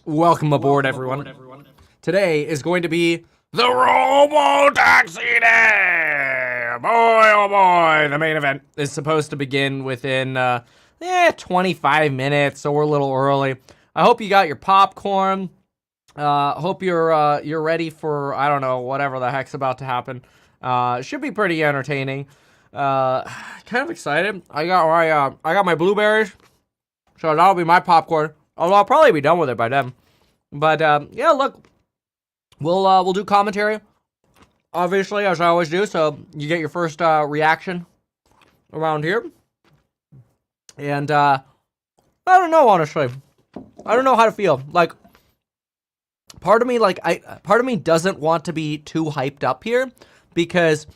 Welcome aboard, everyone. Today is going to be the Robotaxi Day! Boy, oh boy, the main event is supposed to begin within, 25 minutes, so we're a little early. I hope you got your popcorn. Hope you're ready for, I don't know, whatever the heck's about to happen. Should be pretty entertaining. Kind of excited. I got my blueberries, so that'll be my popcorn. Although I'll probably be done with it by then. But yeah, look, we'll do commentary, obviously, as I always do. So you get your first reaction around here. And I don't know, honestly. I don't know how to feel. Like, part of me doesn't want to be too hyped up here because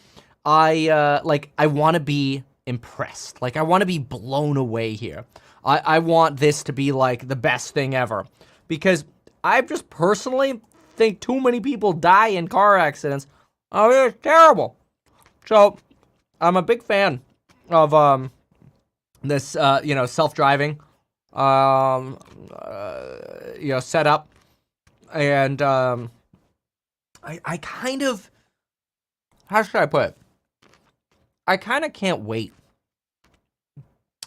I want to be impressed. Like, I want to be blown away here. I want this to be, like, the best thing ever. Because I just personally think too many people die in car accidents. I mean, it's terrible. So, I'm a big fan of, this, self-driving, setup. And, I kind of, how should I put it? I kind of can't wait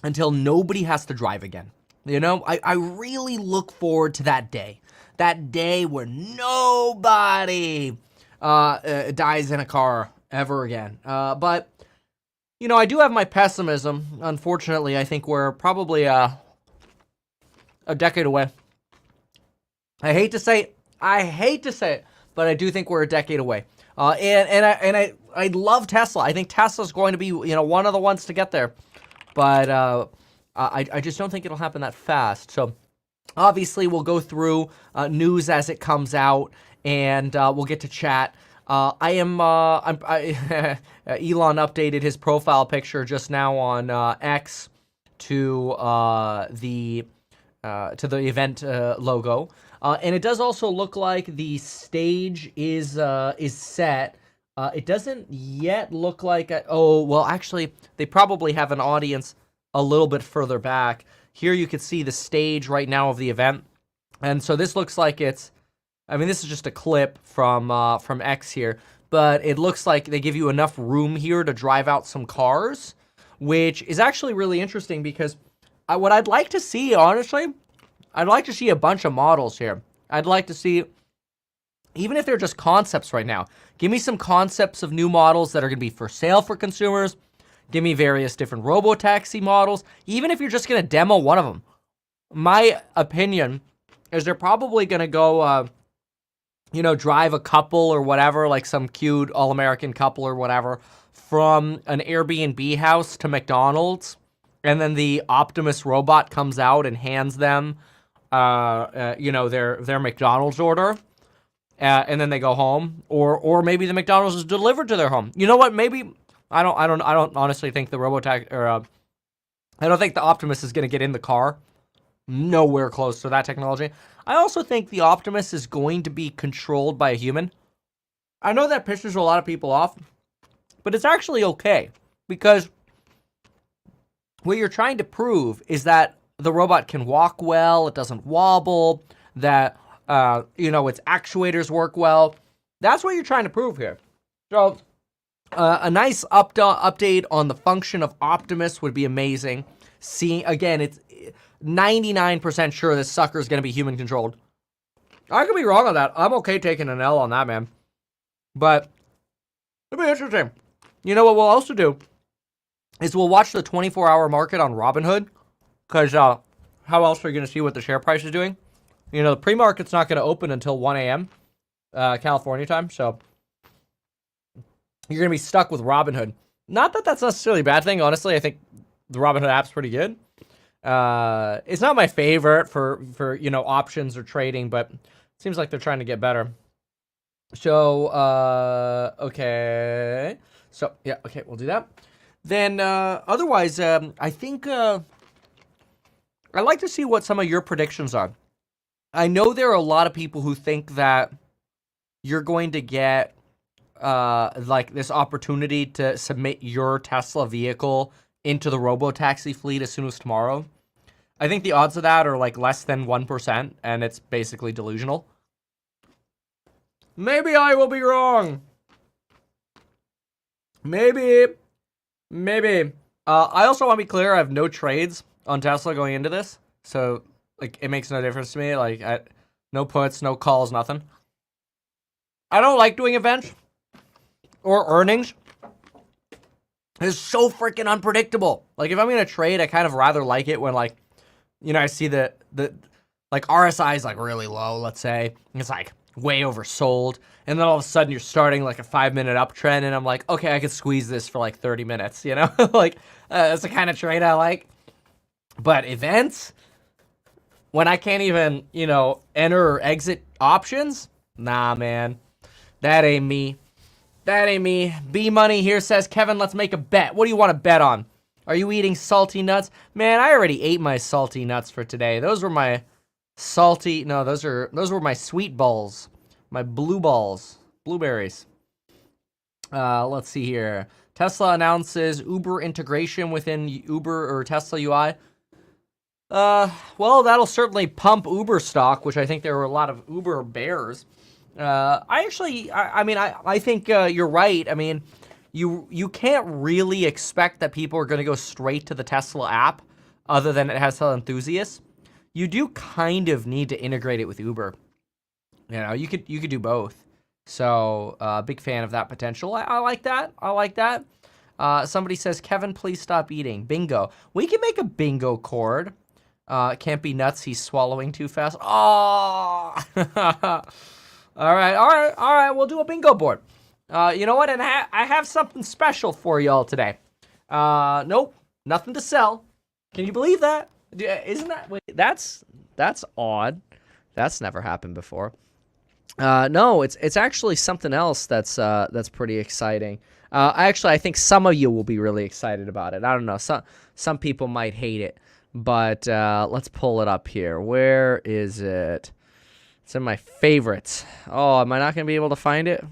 until nobody has to drive again. You know, I really look forward to that day. That day where nobody dies in a car ever again. But, you know, I do have my pessimism. Unfortunately, I think we're probably a decade away. I hate to say it, but I do think we're a decade away. And I love Tesla. I think Tesla's going to be, one of the ones to get there. But I just don't think it'll happen that fast. So obviously we'll go through news as it comes out, and we'll get to chat. Elon updated his profile picture just now on X to the event logo, and it does also look like the stage is set. It doesn't yet look like actually, they probably have an audience a little bit further back. Here you can see the stage right now of the event. And so this looks like this is just a clip from X here, but it looks like they give you enough room here to drive out some cars, which is actually really interesting because what I'd like to see, honestly, I'd like to see a bunch of models here. I'd like to see, even if they're just concepts right now, give me some concepts of new models that are going to be for sale for consumers. Give me various different Robotaxi models, even if you're just going to demo one of them. My opinion is they're probably going to go, drive a couple or whatever, like some cute all-American couple or whatever, from an Airbnb house to McDonald's, and then the Optimus robot comes out and hands them, their McDonald's order. And then they go home, or maybe the McDonald's is delivered to their home. You know what? Maybe I don't honestly think the I don't think the Optimus is going to get in the car. Nowhere close to that technology. I also think the Optimus is going to be controlled by a human. I know that pisses a lot of people off, but it's actually okay because what you're trying to prove is that the robot can walk well, it doesn't wobble, that its actuators work well. That's what you're trying to prove here. So, a nice update on the function of Optimus would be amazing. Again, it's 99% sure this sucker is going to be human controlled. I could be wrong on that. I'm okay taking an L on that, man. But it'll be interesting. You know what we'll also do is we'll watch the 24-hour market on Robinhood, because how else are you going to see what the share price is doing? You know, the pre-market's not going to open until 1 a.m. California time, so you're going to be stuck with Robinhood. Not that that's necessarily a bad thing. Honestly, I think the Robinhood app's pretty good. It's not my favorite for options or trading, but it seems like they're trying to get better. So, okay. So, yeah, okay, we'll do that. Then, otherwise, I think I'd like to see what some of your predictions are. I know there are a lot of people who think that you're going to get this opportunity to submit your Tesla vehicle into the Robotaxi fleet as soon as tomorrow. I think the odds of that are like less than 1%, and it's basically delusional. Maybe I will be wrong. Maybe. I also want to be clear, I have no trades on Tesla going into this. So, like, it makes no difference to me. Like, no puts, no calls, nothing. I don't like doing events or earnings. It's so freaking unpredictable. Like, if I'm going to trade, I kind of rather like it when, like, you know, I see the like, RSI is, like, really low, let's say. It's, like, way oversold. And then all of a sudden, you're starting, like, a 5-minute uptrend, and I'm like, okay, I could squeeze this for, like, 30 minutes, you know? Like, that's the kind of trade I like. But events, when I can't even, you know, enter or exit options, nah, man. That ain't me. That ain't me. B Money here says, Kevin, let's make a bet. What do you want to bet on? Are you eating salty nuts? Man, I already ate my salty nuts for today. Those were my salty, no, those were my sweet balls. My blue balls. Blueberries. Let's see here. Tesla announces Uber integration within Uber or Tesla UI. Well, that'll certainly pump Uber stock, which I think there were a lot of Uber bears. I think you're right. I mean, you can't really expect that people are going to go straight to the Tesla app other than it has Tesla enthusiasts. You do kind of need to integrate it with Uber. You know, you could do both. So, big fan of that potential. I like that. I like that. Somebody says, Kevin, please stop eating. Bingo. We can make a bingo cord. Can't be nuts. He's swallowing too fast. Oh! All right. We'll do a bingo board. You know what? And I have something special for y'all today. Nope, nothing to sell. Can you believe that? Isn't that? Wait, that's odd. That's never happened before. No, it's actually something else that's pretty exciting. I think some of you will be really excited about it. I don't know. Some people might hate it, but let's pull it up here. Where is it? It's in my favorites. Oh, am I not going to be able to find it?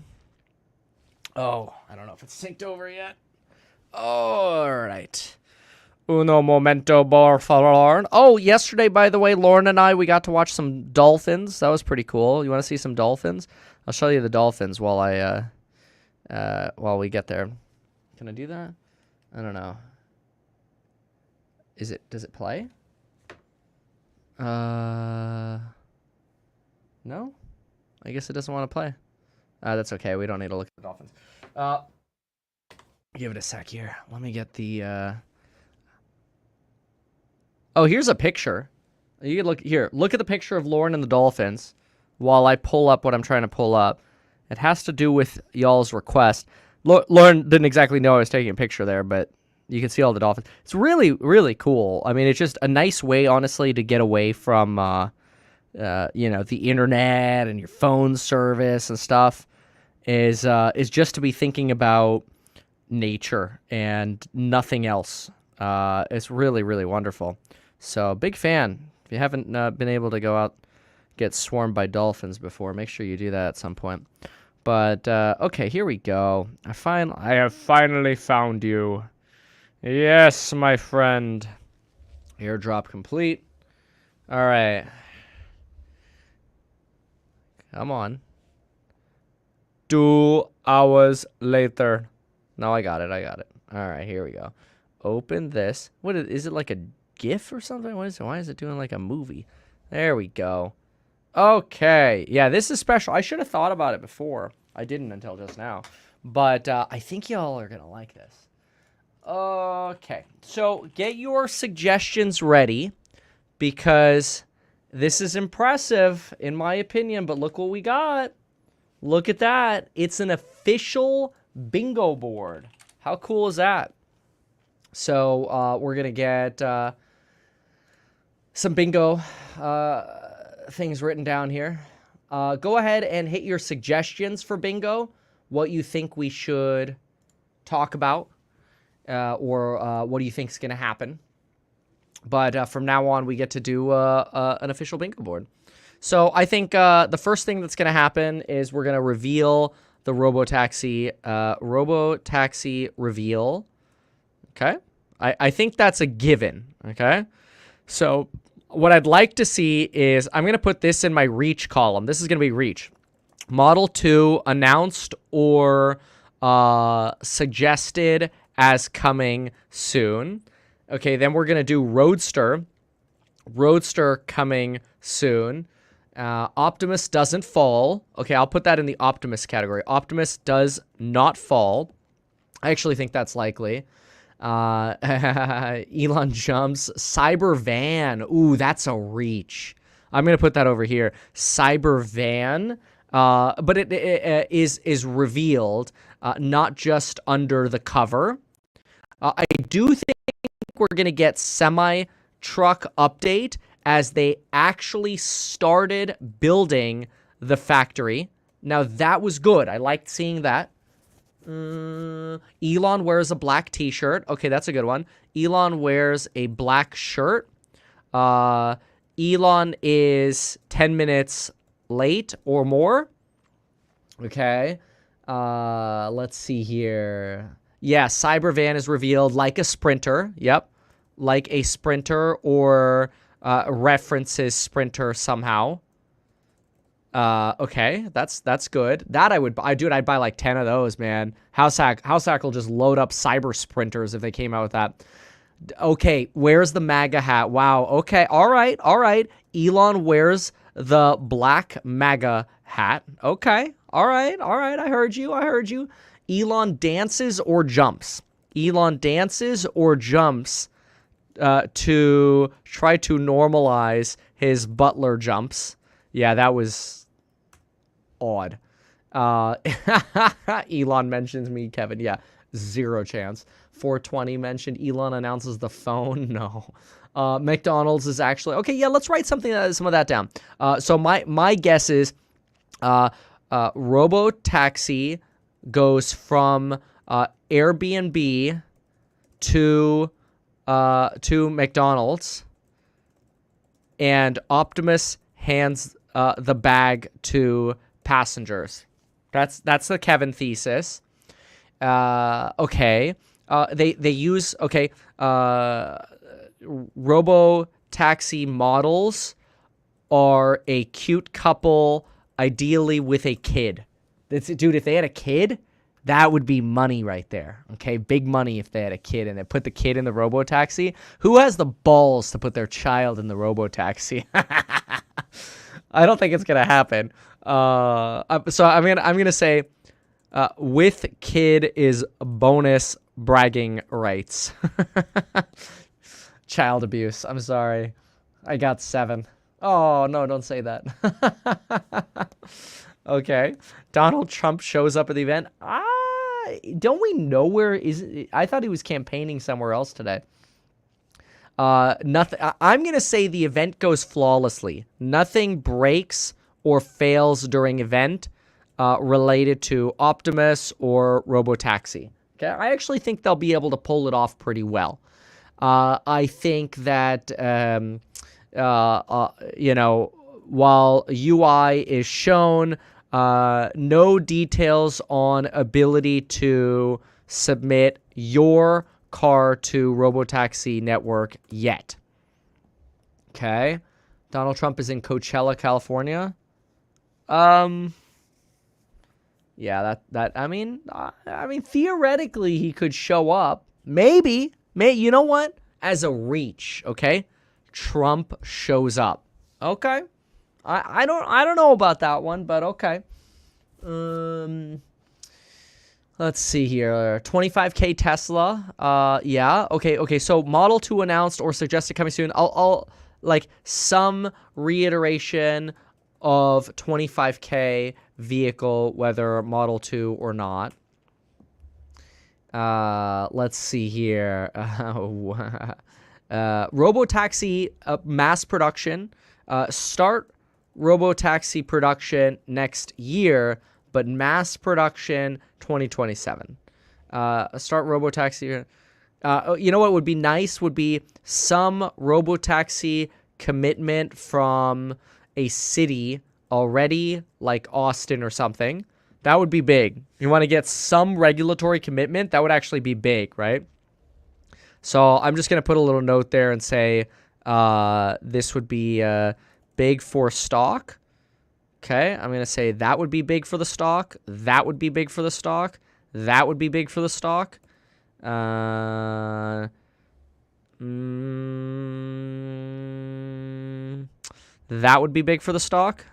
Oh, I don't know if it's synced over yet. All right. Uno momento, por favor. Oh, yesterday, by the way, Lauren and we got to watch some dolphins. That was pretty cool. You want to see some dolphins? I'll show you the dolphins while we get there. Can I do that? I don't know. Does it play? No? I guess it doesn't want to play. That's okay. We don't need to look at the dolphins. Give it a sec here. Let me get the... Oh, here's a picture. You can look here. Look at the picture of Lauren and the dolphins while I pull up what I'm trying to pull up. It has to do with y'all's request. Lauren didn't exactly know I was taking a picture there, but you can see all the dolphins. It's really, really cool. I mean, it's just a nice way, honestly, to get away from, you know, the internet and your phone service and stuff. Is just to be thinking about nature and nothing else. It's really, really wonderful. So, big fan. If you haven't been able to go out, get swarmed by dolphins before, make sure you do that at some point. But, okay, here we go. I have finally found you. Yes, my friend. Airdrop complete. All right. Come on. 2 hours later. No, I got it. All right, here we go. Open this. What is it, like a GIF or something? What is it? Why is it doing like a movie? There we go. Okay. Yeah, this is special. I should have thought about it before. I didn't until just now. But I think y'all are going to like this. Okay. So get your suggestions ready because this is impressive in my opinion. But look what we got. Look at that. It's an official bingo board. How cool is that? So we're going to get some bingo things written down here. Go ahead and hit your suggestions for bingo, what you think we should talk about, or what do you think is going to happen. But from now on, we get to do an official bingo board. So I think the first thing that's going to happen is we're going to reveal the Robotaxi reveal. Okay? I think that's a given. Okay? So what I'd like to see is I'm going to put this in my reach column. This is going to be reach. Model 2 announced or suggested as coming soon. Okay, then we're going to do Roadster. Roadster coming soon. Optimus doesn't fall. Okay, I'll put that in the Optimus category. Optimus does not fall. I actually think that's likely. Elon jumps. Cyber van. Ooh, that's a reach. I'm going to put that over here. Cyber van. But it is revealed, not just under the cover. I do think we're going to get semi-truck update as they actually started building the factory. Now, that was good. I liked seeing that. Elon wears a black t-shirt. Okay, that's a good one. Elon wears a black shirt. Elon is 10 minutes late or more. Okay. Let's see here. Yeah, Cybervan is revealed like a Sprinter. Yep. Like a Sprinter or references Sprinter somehow. Okay, that's good. That I would buy. Dude, I'd buy like 10 of those, man. Househack will just load up Cyber Sprinters if they came out with that. Okay, where's the MAGA hat? Wow. Okay, all right. Elon wears the black MAGA hat. Okay, all right. I heard you. Elon dances or jumps. Elon dances or jumps to try to normalize his butler jumps. Yeah, that was odd. Elon mentions me, Kevin. Yeah, 0 chance. 420 mentioned. Elon announces the phone. No. McDonald's is actually... Okay, yeah, let's write some of that down. So my guess is Robotaxi goes from Airbnb to McDonald's, and Optimus hands the bag to passengers. That's the Kevin thesis. Okay. They use Robotaxi models are a cute couple, ideally with a kid. Dude, if they had a kid, that would be money right there. Okay, big money if they had a kid and they put the kid in the Robotaxi. Who has the balls to put their child in the Robotaxi? I don't think it's gonna happen. So I'm gonna say, with kid is bonus bragging rights. Child abuse. I'm sorry. I got 7. Oh, no, don't say that. Okay. Donald Trump shows up at the event. Don't we know where is it? I thought he was campaigning somewhere else today. Nothing. I'm going to say the event goes flawlessly. Nothing breaks or fails during event related to Optimus or Robotaxi. Okay. I actually think they'll be able to pull it off pretty well. I think that, while UI is shown, no details on ability to submit your car to Robotaxi network yet. Okay. Donald Trump is in Coachella, California. Yeah, I mean, theoretically he could show up. Maybe, you know what? As a reach, okay? Trump shows up. Okay. I don't know about that one, but okay. Let's see here. 25K Tesla. Yeah. Okay. So Model 2 announced or suggested coming soon. I'll like some reiteration of 25K vehicle, whether Model 2 or not. Let's see here. Robotaxi mass production. Start Robotaxi production next year, but mass production 2027. Start Robotaxi. You know what would be nice would be some Robotaxi commitment from a city already, like Austin or something. That would be big. You want to get some regulatory commitment, that would actually be big, right? So I'm just going to put a little note there and say This would be big for stock. Okay, I'm going to say that would be big for the stock. That would be big for the stock. That would be big for the stock. That would be big for the stock.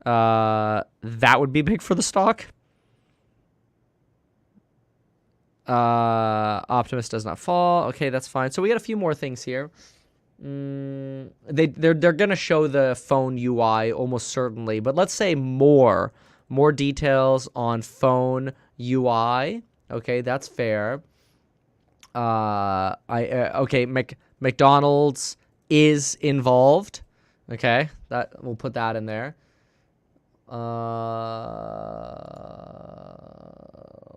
That would be big for the stock. Optimus does not fall. Okay, that's fine. So we got a few more things here. They're gonna show the phone UI almost certainly, but let's say more details on phone UI. Okay, that's fair. Okay, McDonald's is involved. Okay, that we'll put that in there.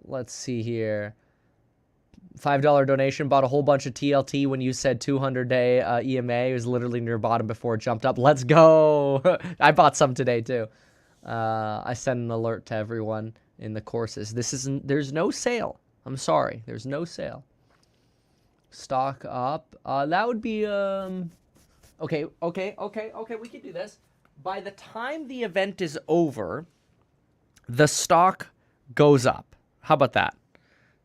Let's see here. $5 donation, bought a whole bunch of TLT when you said 200-day EMA. It was literally near bottom before it jumped up. Let's go. I bought some today too. I sent an alert to everyone in the courses. There's no sale. I'm sorry. There's no sale. Stock up. That would be, okay. We can do this. By the time the event is over, the stock goes up. How about that?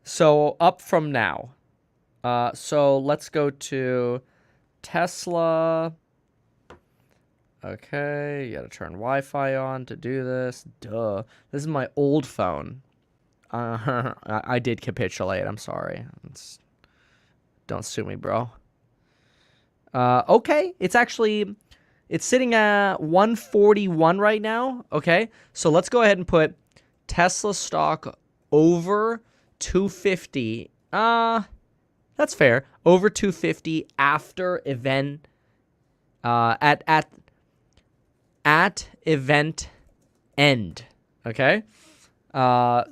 So up from now. So let's go to Tesla. Okay, you gotta turn Wi-Fi on to do this. Duh. This is my old phone. I did capitulate. I'm sorry. Don't sue me, bro. Okay, it's sitting at 141 right now. Okay, so let's go ahead and put Tesla stock over 250. That's fair. Over 250 after event. At event end. Okay. I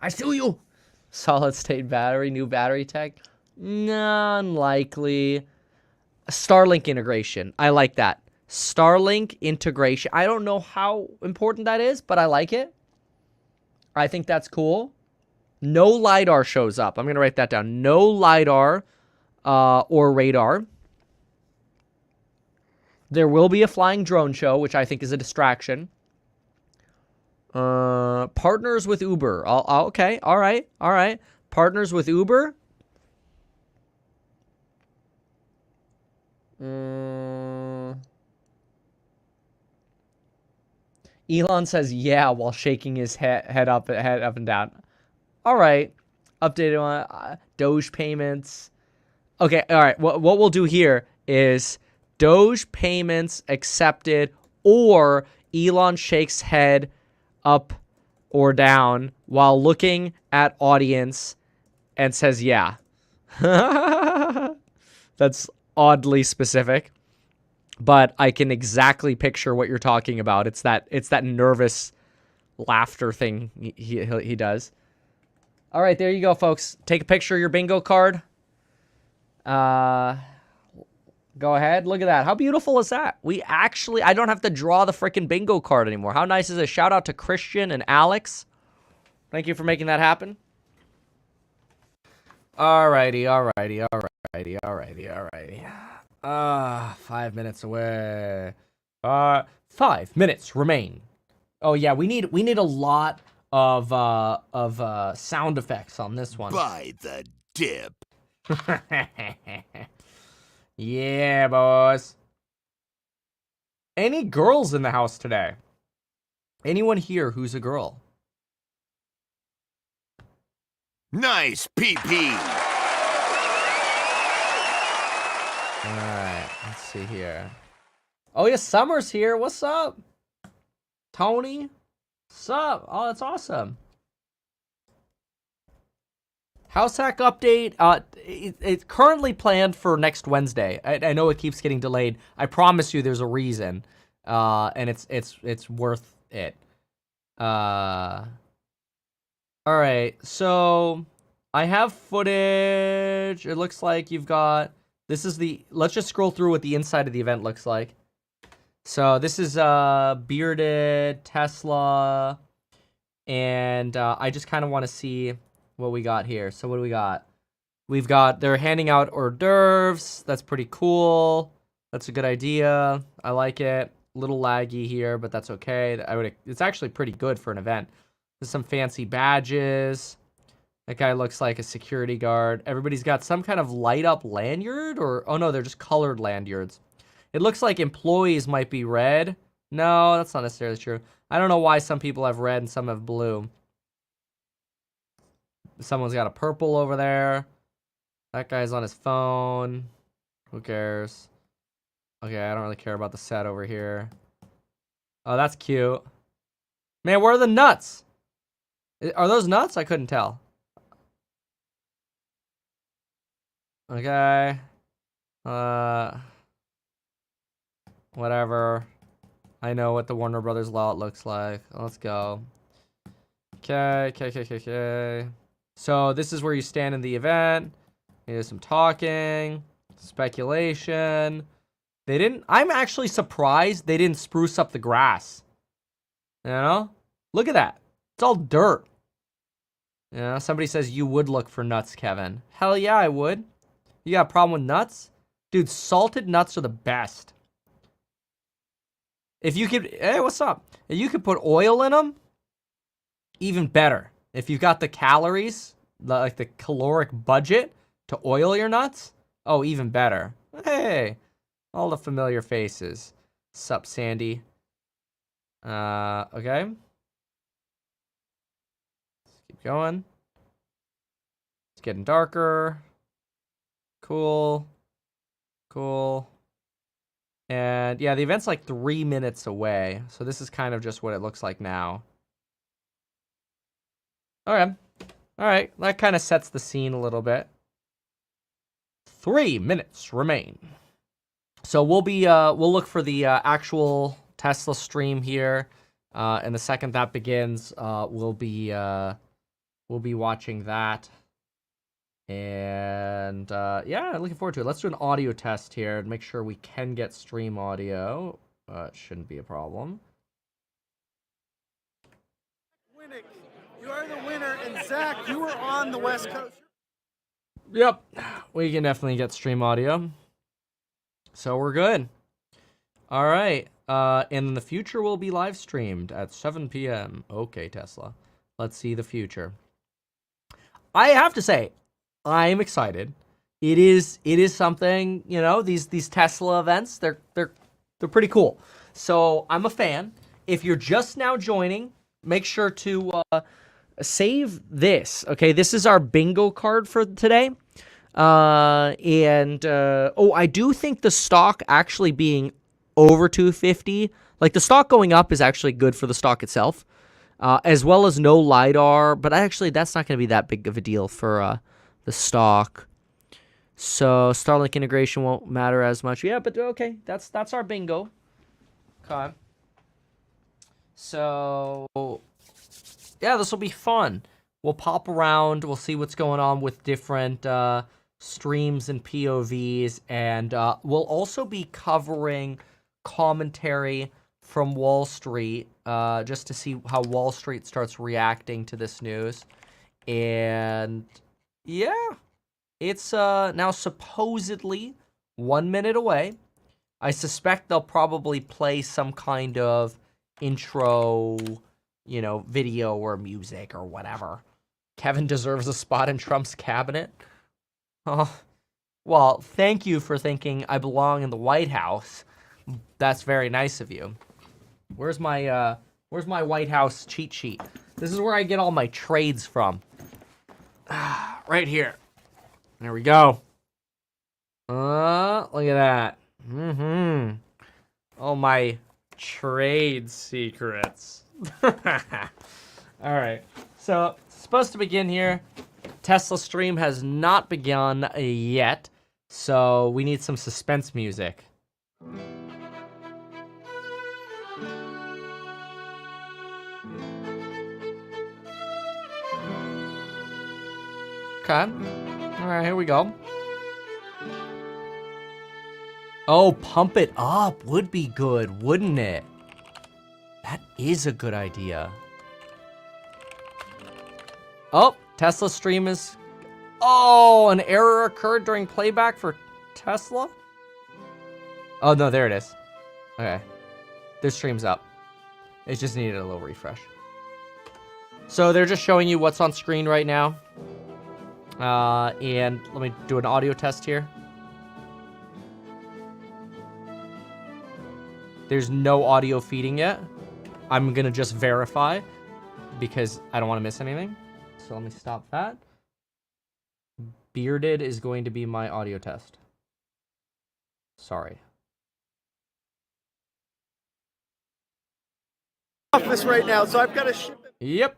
sue you. Solid state battery, new battery tech. Unlikely. Starlink integration. I like that. Starlink integration. I don't know how important that is, but I like it. I think that's cool. No LiDAR shows up. I'm going to write that down. No LiDAR or radar. There will be a flying drone show, which I think is a distraction. Partners with Uber. Okay. All right. Partners with Uber. Elon says, yeah, while shaking his head up and down. All right. Updated on Doge payments. Okay. All right. What we'll do here is Doge payments accepted, or Elon shakes head up or down while looking at audience and says, yeah. That's oddly specific, but I can exactly picture what you're talking about. It's that nervous laughter thing he does. All right, there you go, folks. Take a picture of your bingo card. Go ahead. Look at that. How beautiful is that? I don't have to draw the freaking bingo card anymore. How nice is it? Shout out to Christian and Alex. Thank you for making that happen. Alrighty. 5 minutes away. 5 minutes remain. Oh yeah, we need a lot of sound effects on this one. Buy the dip. Yeah, boys. Any girls in the house today? Anyone here who's a girl? Nice PP. Alright, let's see here. Oh yeah, Summer's here. What's up? Tony? What's up? Oh, that's awesome. House hack update. It's currently planned for next Wednesday. I know it keeps getting delayed. I promise you, there's a reason, and it's worth it. All right. So I have footage. It looks like you've got. This is the. Let's just scroll through what the inside of the event looks like. So this is bearded Tesla, and I just kind of want to see what we got here. So what do we got? They're handing out hors d'oeuvres. That's pretty cool. That's a good idea. I like it. A little laggy here, but that's okay. It's actually pretty good for an event. There's some fancy badges. That guy looks like a security guard. Everybody's got some kind of light up lanyard oh no, they're just colored lanyards. It looks like employees might be red. No, that's not necessarily true. I don't know why some people have red and some have blue. Someone's got a purple over there. That guy's on his phone. Who cares? Okay, I don't really care about the set over here. Oh, that's cute. Man, where are the nuts? Are those nuts? I couldn't tell. Okay. Whatever. I know what the Warner Brothers lot looks like. Let's go. Okay. So this is where you stand in the event. You do some talking, speculation. I'm actually surprised they didn't spruce up the grass. You know? Look at that. It's all dirt. You know, somebody says you would look for nuts, Kevin. Hell yeah, I would. You got a problem with nuts? Dude, salted nuts are the best. If you could, hey, what's up? If you could put oil in them, even better. If you've got the calories, like the caloric budget to oil your nuts, oh, even better. Hey, all the familiar faces. Sup, Sandy? Okay. Let's keep going. It's getting darker. Cool. And yeah, the event's like 3 minutes away. So this is kind of just what it looks like now. Okay. All right. That kind of sets the scene a little bit. 3 minutes remain. So we'll look for the actual Tesla stream here. And the second that begins, we'll be watching that. And yeah, looking forward to it. Let's do an audio test here and make sure we can get stream audio. It shouldn't be a problem. Winnick, you are the winner, and Zach, you were on the West Coast. Yep, we can definitely get stream audio. So we're good. All right. In the future, will be live streamed at 7 p.m. Okay, Tesla. Let's see the future. I have to say, I'm excited. It is something, you know, these Tesla events, they're pretty cool. So I'm a fan. If you're just now joining, make sure to save this. Okay, this is our bingo card for today. I do think the stock actually being over 250, like the stock going up is actually good for the stock itself, as well as no LiDAR, but actually that's not going to be that big of a deal for the stock. So Starlink integration won't matter as much. Yeah, but okay, that's our bingo. Okay. So yeah, this will be fun. We'll pop around. We'll see what's going on with different streams and POVs, and we'll also be covering commentary from Wall Street, just to see how Wall Street starts reacting to this news. And yeah, it's now supposedly 1 minute away. I suspect they'll probably play some kind of intro, you know, video or music or whatever. Kevin deserves a spot in Trump's cabinet. Oh, well, thank you for thinking I belong in the White House. That's very nice of you. Where's my White House cheat sheet? This is where I get all my trades from. Right here. There we go. Look at that. All my trade secrets. All right. So, it's supposed to begin here. Tesla stream has not begun yet, so we need some suspense music. Okay. All right, here we go. Oh, pump it up would be good, wouldn't it? That is a good idea. Oh, Tesla stream is Oh, an error occurred during playback for Tesla? Oh, no, there it is. Okay. Their stream's up. It just needed a little refresh. So they're just showing you what's on screen right now. And let me do an audio test here. There's no audio feeding yet. I'm gonna just verify because I don't want to miss anything. So let me stop that. Bearded is going to be my audio test. Sorry. Office right now, so I've got to ship it. Yep.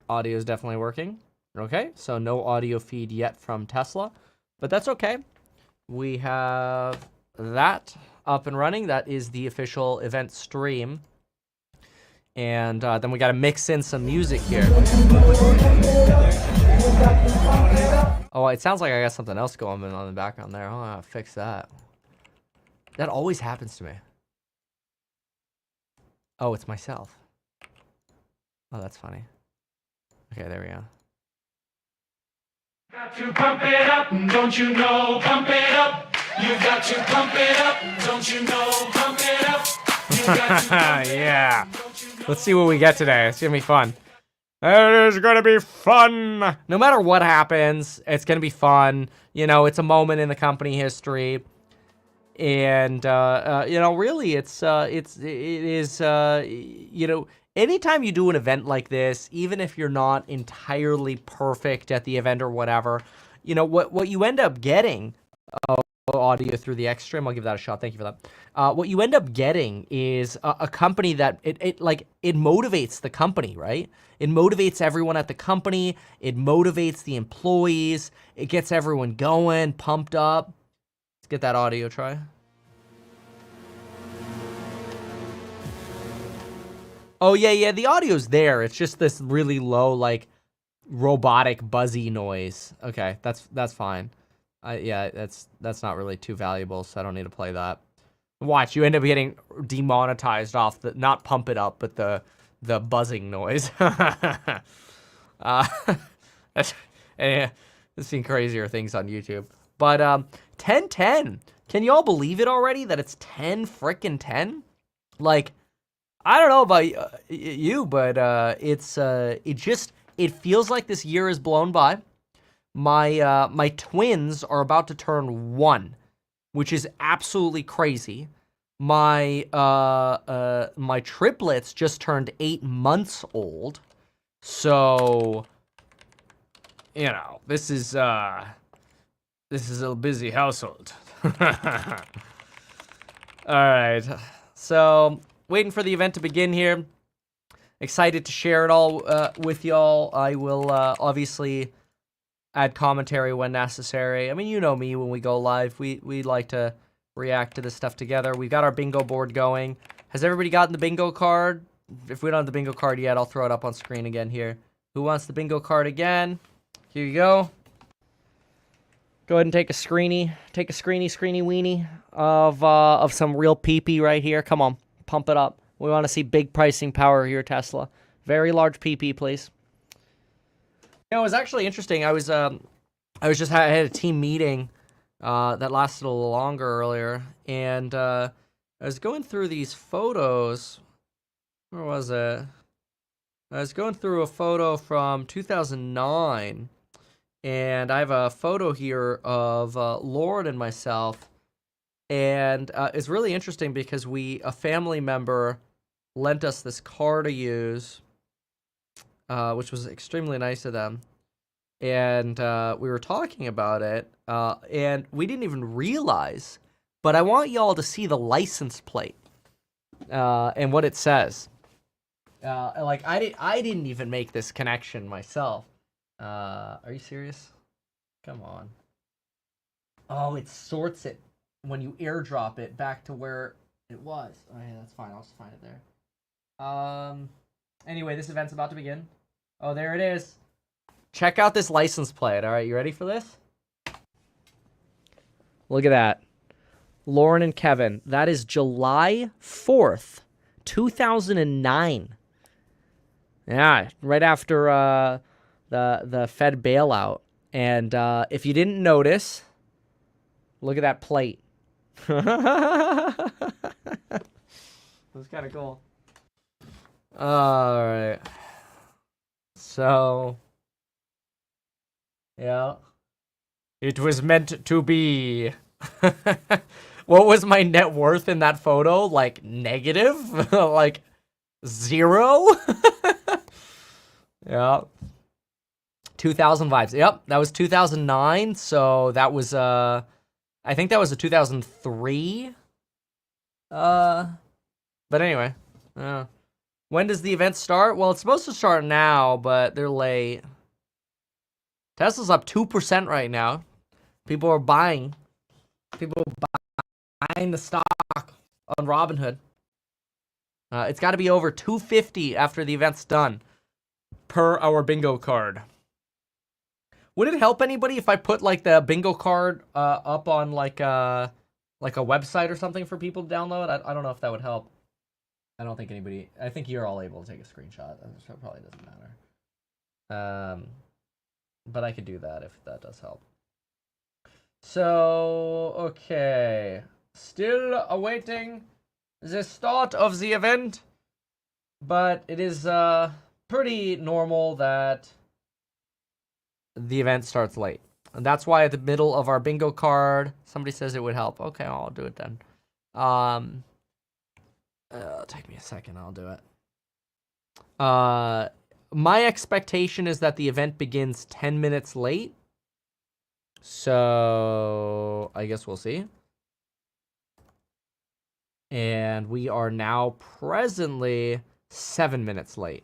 Audio is definitely working. Okay, so no audio feed yet from Tesla, but that's okay. We have that up and running. That is the official event stream. And then we got to mix in some music here. Oh, it sounds like I got something else going on in the background there. I'll have to fix that. That always happens to me. Oh, it's myself. Oh, that's funny. Okay, there we go. Got to pump it up, don't you know? Pump it up. You got to pump it up, don't you know? Pump it up. You got to pump it Yeah. up, don't you know? Let's see what we get today. It's gonna be fun. It is gonna be fun. No matter what happens, it's gonna be fun. You know, it's a moment in the company history, and you know, really, it is you know, anytime you do an event like this, even if you're not entirely perfect at the event or whatever, you know what you end up getting. Audio through the X stream. I'll give that a shot. Thank you for that. What you end up getting is a company that it motivates the company, right? It motivates everyone at the company. It motivates the employees. It gets everyone going, pumped up. Let's get that audio try. Oh yeah, the audio's there. It's just this really low, like, robotic buzzy noise. Okay, that's fine. Yeah, that's not really too valuable, so I don't need to play that. Watch, you end up getting demonetized off the, not pump it up, but the buzzing noise. I've seen crazier things on YouTube. But 10-10. Can you all believe it already that it's 10 frickin' 10? Like, I don't know about you, but it feels like this year is blown by. My twins are about to turn 1, which is absolutely crazy. My triplets just turned 8 months old. So, you know, this is a busy household. All right. So, waiting for the event to begin here. Excited to share it all with y'all. I will obviously add commentary when necessary. I mean, you know me, when we go live, we like to react to this stuff together. We've got our bingo board going. Has everybody gotten the bingo card? If we don't have the bingo card yet, I'll throw it up on screen again here. Who wants the bingo card again? Here you go. Go ahead and take a screeny weenie of some real PP right here. Come on, pump it up. We want to see big pricing power here, Tesla. Very large PP, please. You know, it was actually interesting. I had a team meeting that lasted a little longer earlier, and I was going through these photos. Where was it? I was going through a photo from 2009, and I have a photo here of Lauren and myself, and it's really interesting because a family member lent us this car to use, which was extremely nice of them. And we were talking about it, and we didn't even realize, but I want y'all to see the license plate and what it says. Like, I didn't even make this connection myself. Are you serious? Come on. Oh, it sorts it when you airdrop it back to where it was. Oh, yeah, that's fine. I'll just find it there. Anyway, this event's about to begin. Oh, there it is. Check out this license plate. All right, you ready for this? Look at that. Lauren and Kevin. That is July 4th, 2009. Yeah, right after the Fed bailout. And if you didn't notice, look at that plate. That's kind of cool. All right. So, yeah. It was meant to be. What was my net worth in that photo? Like, negative? Like, 0? Yeah. 2000 vibes. Yep, that was 2009. So that was, I think that was a 2003. But anyway. When does the event start? Well, it's supposed to start now, but they're late. Tesla's up 2% right now. People are buying. People are buying the stock on Robinhood. It's got to be over 250 after the event's done, per our bingo card. Would it help anybody if I put like the bingo card up on like a website or something for people to download? I don't know if that would help. I don't think anybody. I think you're all able to take a screenshot. That probably doesn't matter. But I could do that if that does help. So, okay. Still awaiting the start of the event. But it is pretty normal that the event starts late. And that's why at the middle of our bingo card, somebody says it would help. Okay, I'll do it then. Take me a second, I'll do it. My expectation is that the event begins 10 minutes late. So, I guess we'll see. And we are now presently 7 minutes late.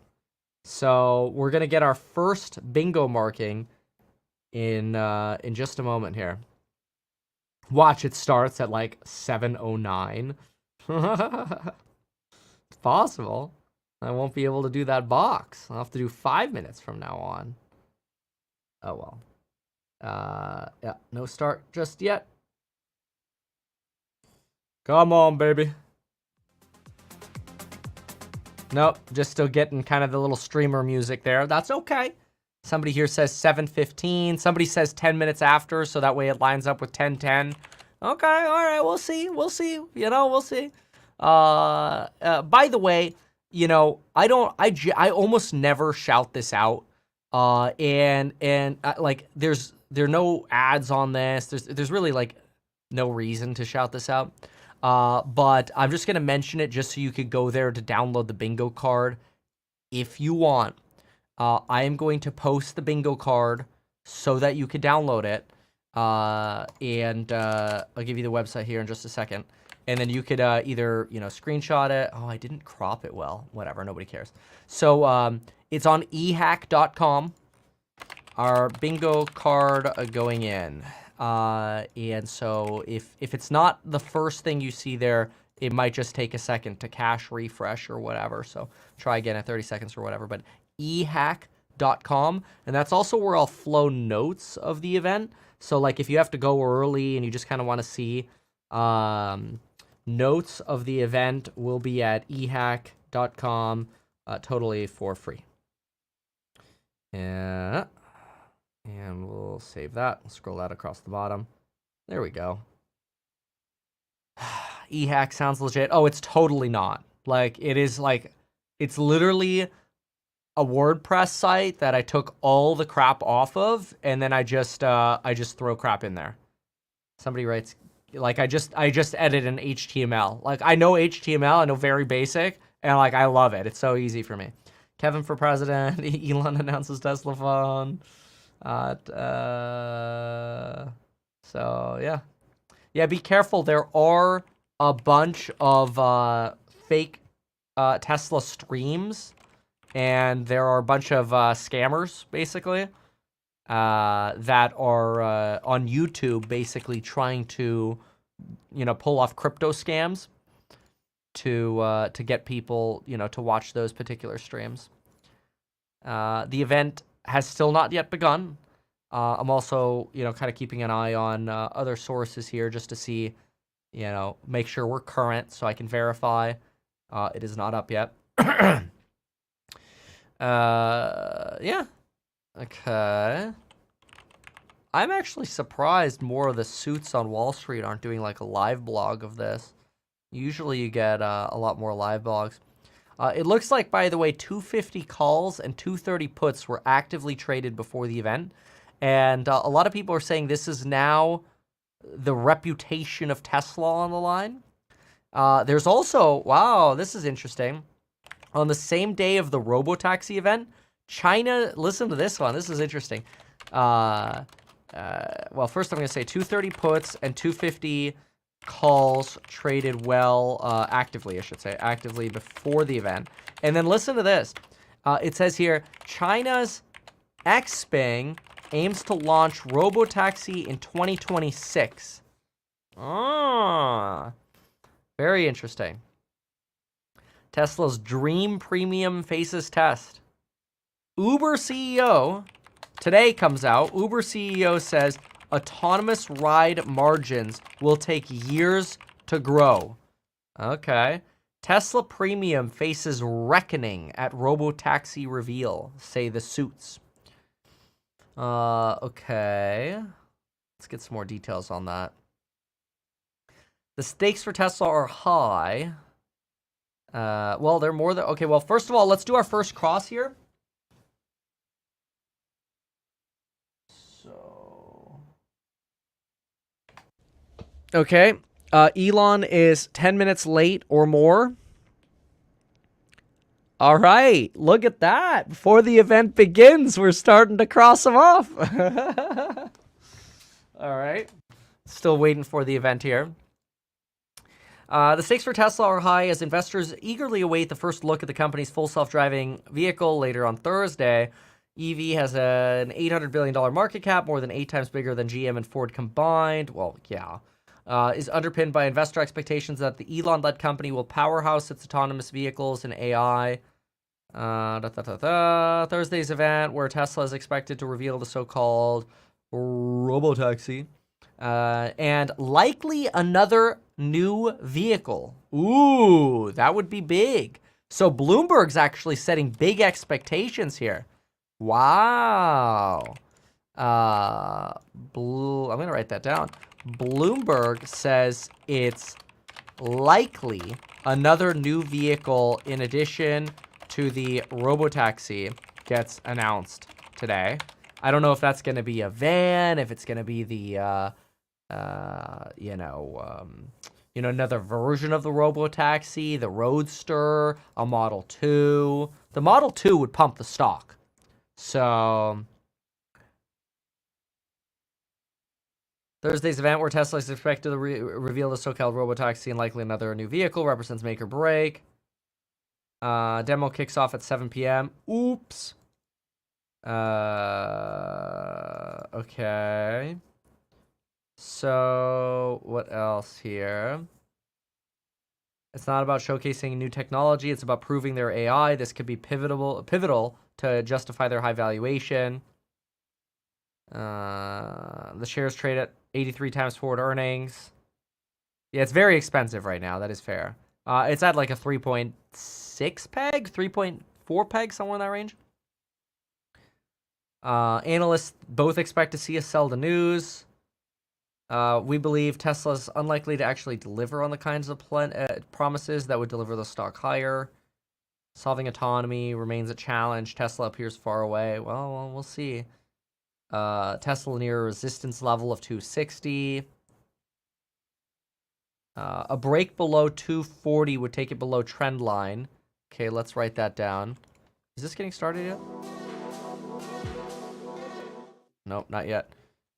So, we're going to get our first bingo marking in just a moment here. Watch, it starts at like 7:09. It's possible. I won't be able to do that box. I'll have to do 5 minutes from now on. Oh well. Yeah, no start just yet. Come on, baby. Nope, just still getting kind of the little streamer music there. That's okay. Somebody here says 7:15. Somebody says 10 minutes after, so that way it lines up with 10:10. Okay, all right, we'll see. We'll see. You know, we'll see. By the way, you know, I almost never shout this out. And like there are no ads on this. There's really like no reason to shout this out. But I'm just gonna mention it just so you could go there to download the bingo card if you want. I am going to post the bingo card so that you could download it. And I'll give you the website here in just a second. And then you could either, you know, screenshot it. Oh, I didn't crop it well. Whatever, nobody cares. So it's on ehack.com. Our bingo card going in. And so if it's not the first thing you see there, it might just take a second to cache refresh or whatever. So try again at 30 seconds or whatever. But ehack.com. And that's also where I'll flow notes of the event. So like if you have to go early and you just kind of want to see notes of the event, will be at ehack.com totally for free. Yeah. And we'll save that. We'll scroll that across the bottom. There we go. eHack sounds legit. Oh, it's totally not. Like, it is like, it's literally a WordPress site that I took all the crap off of, and then I just throw crap in there. Somebody writes, like, I just edit an HTML. Like, I know HTML, I know very basic, and like, I love it. It's so easy for me. Kevin for president. Elon announces Tesla phone. So yeah, be careful. There are a bunch of fake Tesla streams, and there are a bunch of scammers basically that are on YouTube basically trying to, you know, pull off crypto scams to get people, you know, to watch those particular streams. The event has still not yet begun. I'm also, you know, kind of keeping an eye on other sources here just to see, you know, make sure we're current so I can verify. It is not up yet. Yeah. Okay. I'm actually surprised more of the suits on Wall Street aren't doing like a live blog of this. Usually you get a lot more live blogs. It looks like, by the way, 250 calls and 230 puts were actively traded before the event. And a lot of people are saying this is now the reputation of Tesla on the line. There's also, wow, this is interesting. On the same day of the Robotaxi event, China, listen to this one. This is interesting. Well, first I'm going to say 230 puts and 250 calls traded well, actively, I should say, actively before the event. And then listen to this. It says here, China's Xpeng aims to launch Robotaxi in 2026. Ah, very interesting. Tesla's Dream Premium faces test. Uber CEO, today comes out, Uber CEO says autonomous ride margins will take years to grow. Okay. Tesla Premium faces reckoning at Robotaxi reveal, say the suits. Okay. Let's get some more details on that. The stakes for Tesla are high. Well, they're more than... Okay, well, first of all, let's do our first cross here. So... Okay. Elon is 10 minutes late or more. All right. Look at that. Before the event begins, we're starting to cross him off. All right. Still waiting for the event here. The stakes for Tesla are high as investors eagerly await the first look at the company's full self-driving vehicle later on Thursday. EV has an $800 billion market cap, more than 8 times bigger than GM and Ford combined. Well, yeah. Is underpinned by investor expectations that the Elon-led company will powerhouse its autonomous vehicles and AI. Thursday's event, where Tesla is expected to reveal the so-called Robotaxi. And likely another new vehicle. Ooh, that would be big. So Bloomberg's actually setting big expectations here. Wow. I'm going to write that down. Bloomberg says it's likely another new vehicle in addition to the Robotaxi gets announced today. I don't know if that's going to be a van, if it's going to be the, another version of the Robotaxi, the Roadster, a Model 2. The Model 2 would pump the stock. So... Thursday's event, where Tesla is expected to reveal the so-called Robotaxi and likely another new vehicle, represents make or break. Demo kicks off at 7 p.m. Oops. Okay. So, what else here? It's not about showcasing new technology. It's about proving their AI. This could be pivotal to justify their high valuation. The shares trade at 83 times forward earnings. Yeah, it's very expensive right now. That is fair. It's at like a 3.6 peg, 3.4 peg, somewhere in that range. Analysts both expect to see us sell the news. We believe Tesla's unlikely to actually deliver on the kinds of promises that would deliver the stock higher. Solving autonomy remains a challenge. Tesla appears far away. Well, we'll see. Tesla near a resistance level of 260. A break below 240 would take it below trend line. Okay, let's write that down. Is this getting started yet? Nope, not yet.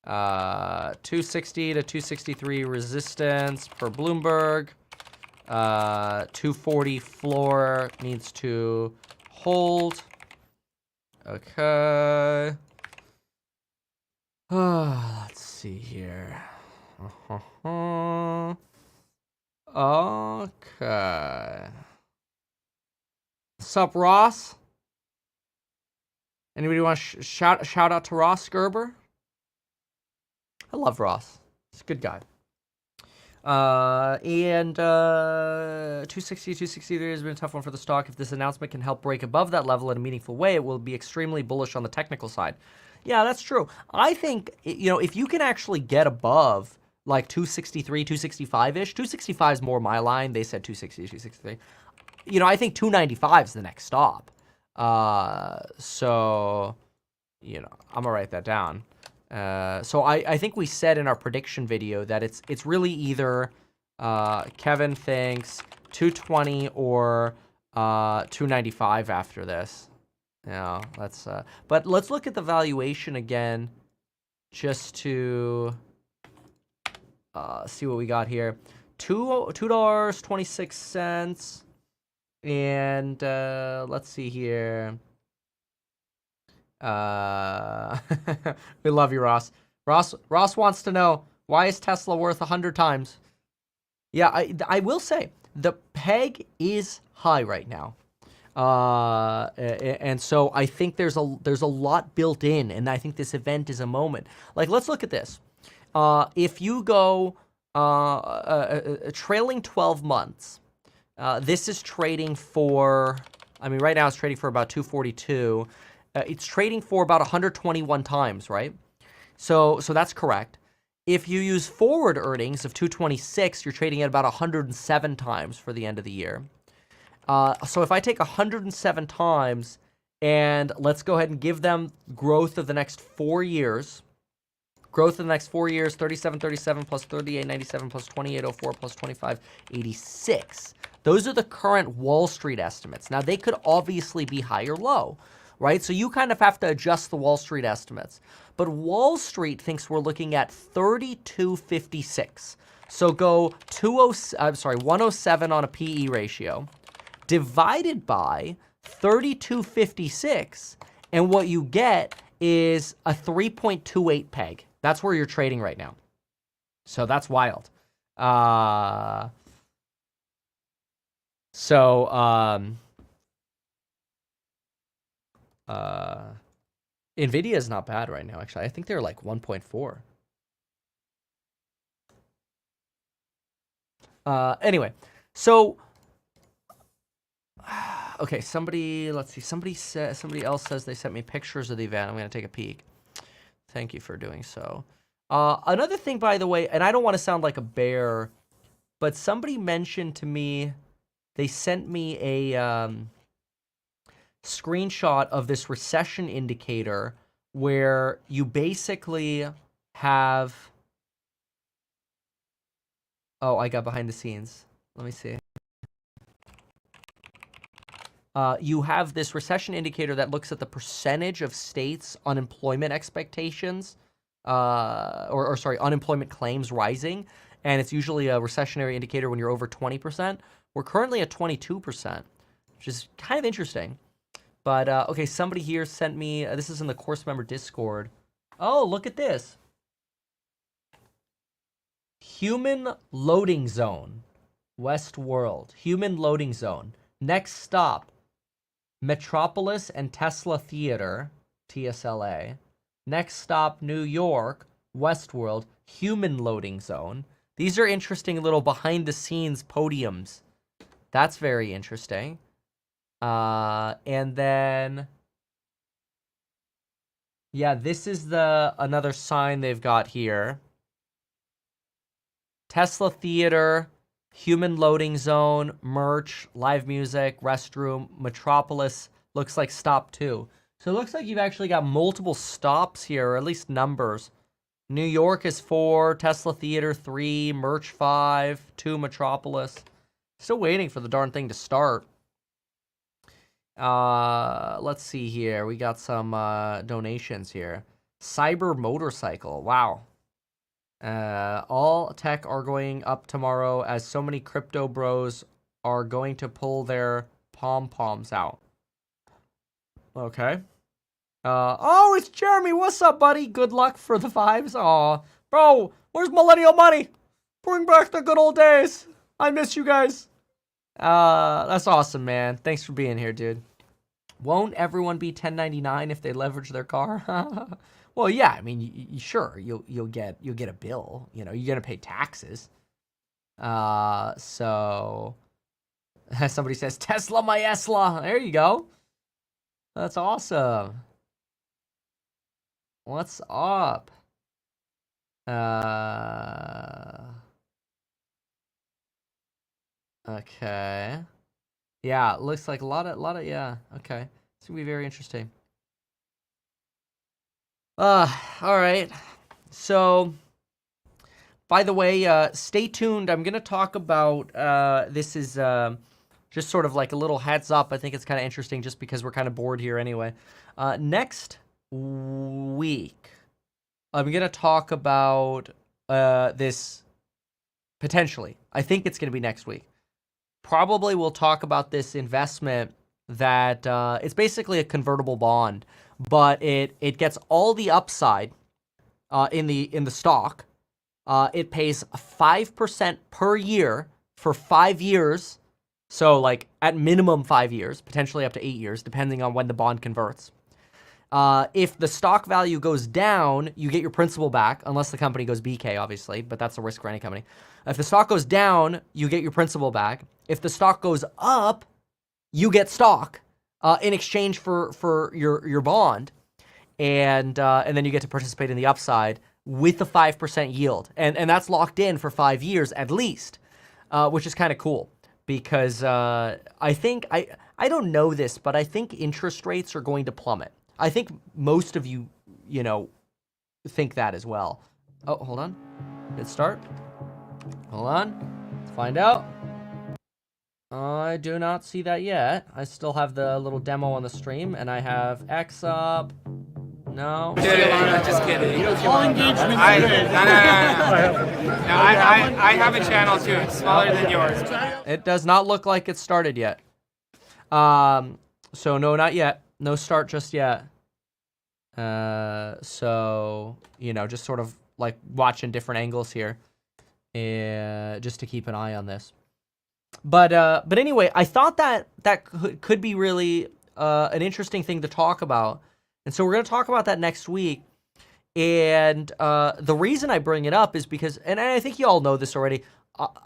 260 to 263 resistance per Bloomberg. 240 floor needs to hold. Okay. Let's see here. Okay. Sup, Ross? Anybody want to shout out to Ross Gerber? I love Ross. He's a good guy. 260, 263 has been a tough one for the stock. If this announcement can help break above that level in a meaningful way, it will be extremely bullish on the technical side. Yeah, that's true. I think, if you can actually get above like 263, 265-ish, 265 is more my line. They said 260, 263. I think 295 is the next stop. So, I'm gonna write that down. So I think we said in our prediction video that it's really either Kevin thinks 220 or 295 after this. Yeah, but let's look at the valuation again just to see what we got here. $2.26. And let's see here. We love you, Ross. Ross wants to know, why is Tesla worth 100 times? Yeah, I will say the peg is high right now. And so I think there's a lot built in, and I think this event is a moment. Like, let's look at this. If you go trailing 12 months, this is trading for, right now it's trading for about 242. It's trading for about 121 times, right? So that's correct. If you use forward earnings of 226, you're trading at about 107 times for the end of the year. So if I take 107 times and let's go ahead and give them growth of the next 4 years. Growth in the next 4 years, 3737 plus 3897 plus 2804 plus 2586. Those are the current Wall Street estimates. Now, they could obviously be high or low, right? So you kind of have to adjust the Wall Street estimates. But Wall Street thinks we're looking at 3256. So go 107 on a PE ratio, divided by 3256, and what you get is a 3.28 peg. That's where you're trading right now. So that's wild. Nvidia is not bad right now, actually. I think they're like 1.4. Anyway, so okay, let's see. Somebody else says they sent me pictures of the event. I'm going to take a peek. Thank you for doing so. Another thing, by the way, and I don't want to sound like a bear, but somebody mentioned to me, they sent me a screenshot of this recession indicator where you basically have... Oh, I got behind the scenes. Let me see. You have this recession indicator that looks at the percentage of states' unemployment expectations, unemployment claims rising, and it's usually a recessionary indicator when you're over 20%. We're currently at 22%, which is kind of interesting. But, okay, somebody here sent me, this is in the course member Discord. Oh, look at this. Human loading zone, West World. Human loading zone. Next stop, Metropolis and Tesla Theater, TSLA. Next stop, New York, Westworld, human loading zone. These are interesting little behind-the-scenes podiums. That's very interesting. And then, yeah, this is another sign they've got here. Tesla Theater, human loading zone, merch, live music, restroom, Metropolis, looks like stop 2. So it looks like you've actually got multiple stops here, or at least numbers. New York is 4, Tesla Theater 3, merch 5, 2 Metropolis. Still waiting for the darn thing to start. Let's see here. We got some donations here. Cyber motorcycle. Wow. All tech are going up tomorrow as so many crypto bros are going to pull their pom-poms out. Okay. Oh, it's Jeremy. What's up, buddy? Good luck for the vibes. Aw. Bro, where's millennial money? Bring back the good old days. I miss you guys. That's awesome, man. Thanks for being here, dude. Won't everyone be 1099 if they leverage their car? Well, yeah. I mean, sure, you'll get a bill. You know, you're gonna pay taxes. So somebody says Tesla my Esla. There you go. That's awesome. What's up? Okay. Yeah, looks like a lot of yeah. Okay, it's gonna be very interesting. All right. So, by the way, stay tuned. I'm gonna talk about this is just sort of like a little heads up. I think it's kind of interesting just because we're kind of bored here anyway. Next week, I'm gonna talk about this potentially. I think it's gonna be next week. Probably we'll talk about this investment that it's basically a convertible bond, but it gets all the upside in the stock. It pays 5% per year for 5 years. So like at minimum 5 years, potentially up to 8 years, depending on when the bond converts. If the stock value goes down, you get your principal back, unless the company goes BK, obviously, but that's a risk for any company. If the stock goes down, you get your principal back. If the stock goes up, you get stock in exchange for your bond, and then you get to participate in the upside with the 5% yield, and that's locked in for 5 years at least, which is kind of cool because I think I don't know this, but I think interest rates are going to plummet. I think most of you think that as well. Oh, hold on. Hit start. Hold on. Let's find out. I do not see that yet. I still have the little demo on the stream, and I have X up. No. Just kidding. All engagement. No, I have a channel too. It's smaller than yours. It does not look like it's started yet. So no, not yet. No start just yet. So, just sort of like watching different angles here, just to keep an eye on this. But anyway, I thought that could be really an interesting thing to talk about. And so we're going to talk about that next week. And the reason I bring it up is because, and I think you all know this already,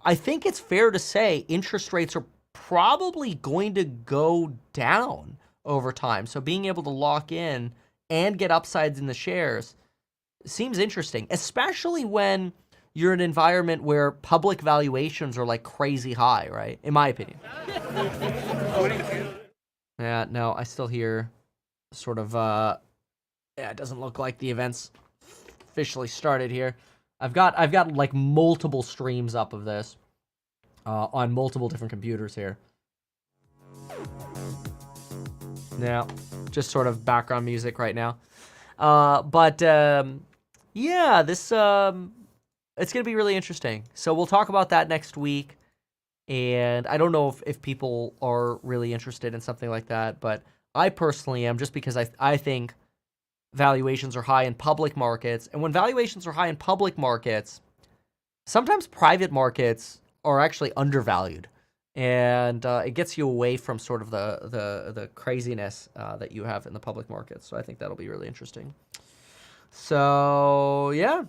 I think it's fair to say interest rates are probably going to go down over time. So being able to lock in and get upsides in the shares seems interesting, especially when you're in an environment where public valuations are like crazy high, right? In my opinion. Yeah, no, I still hear sort of, it doesn't look like the event's officially started here. I've got like multiple streams up of this on multiple different computers here. Now, just sort of background music right now. Yeah, this it's gonna be really interesting. So we'll talk about that next week. And I don't know if people are really interested in something like that, but I personally am, just because I think valuations are high in public markets. And when valuations are high in public markets, sometimes private markets are actually undervalued. And it gets you away from sort of the craziness that you have in the public markets. So I think that'll be really interesting. So, yeah.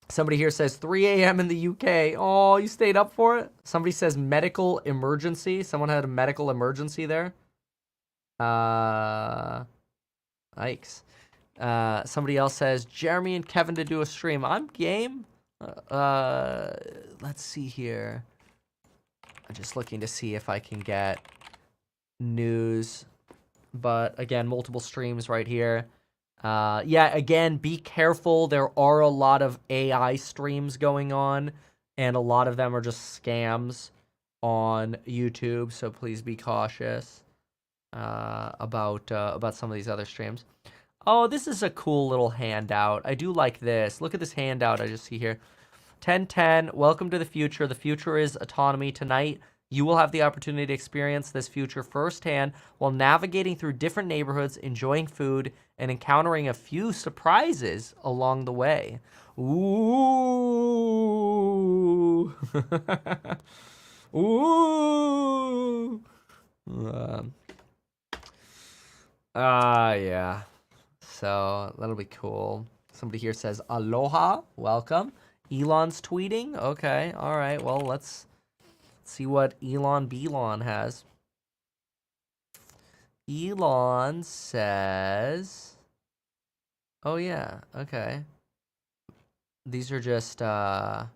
Somebody here says 3 a.m. in the UK. Oh, you stayed up for it? Somebody says medical emergency. Someone had a medical emergency there. Yikes. Somebody else says Jeremy and Kevin to do a stream. I'm game. Let's see here. I'm just looking to see if I can get news. But again, multiple streams right here. Yeah, again, be careful. There are a lot of AI streams going on, and a lot of them are just scams on YouTube. So please be cautious about some of these other streams. Oh, this is a cool little handout. I do like this. Look at this handout I just see here. 1010, welcome to the future. The future is autonomy. Tonight, you will have the opportunity to experience this future firsthand while navigating through different neighborhoods, enjoying food, and encountering a few surprises along the way. Ooh. Ooh. Yeah. So that'll be cool. Somebody here says, aloha, welcome. Elon's tweeting. Okay, all right. Well, let's see what Elon Belon has. Elon says, Oh yeah. Okay. These are just a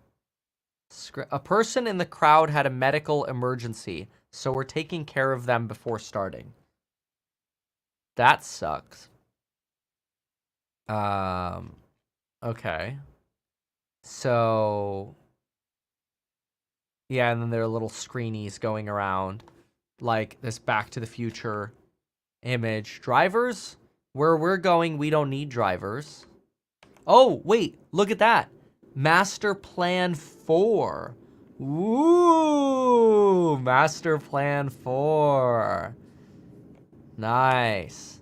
person in the crowd had a medical emergency, so we're taking care of them before starting. That sucks. Okay. So yeah, and then there are little screenies going around like this Back to the Future image. Drivers? Where we're going, we don't need drivers. Oh, wait, look at that. Master Plan 4. Ooh, Master Plan 4. Nice.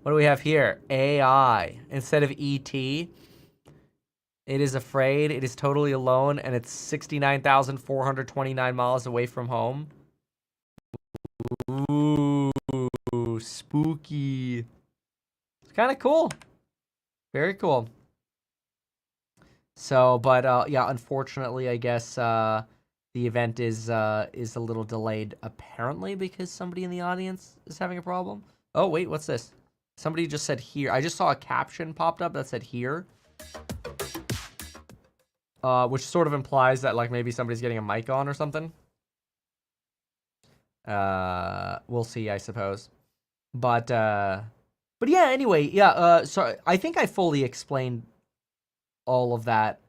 What do we have here? AI. Instead of ET, it is afraid, it is totally alone, and it's 69,429 miles away from home. Ooh, spooky. It's kind of cool. Very cool. So, but yeah, unfortunately, I guess the event is a little delayed, apparently, because somebody in the audience is having a problem. Oh, wait, what's this? Somebody just said here. I just saw a caption popped up that said here. Which sort of implies that, like, maybe somebody's getting a mic on or something. We'll see, I suppose. But yeah, anyway, yeah, so I think I fully explained all of that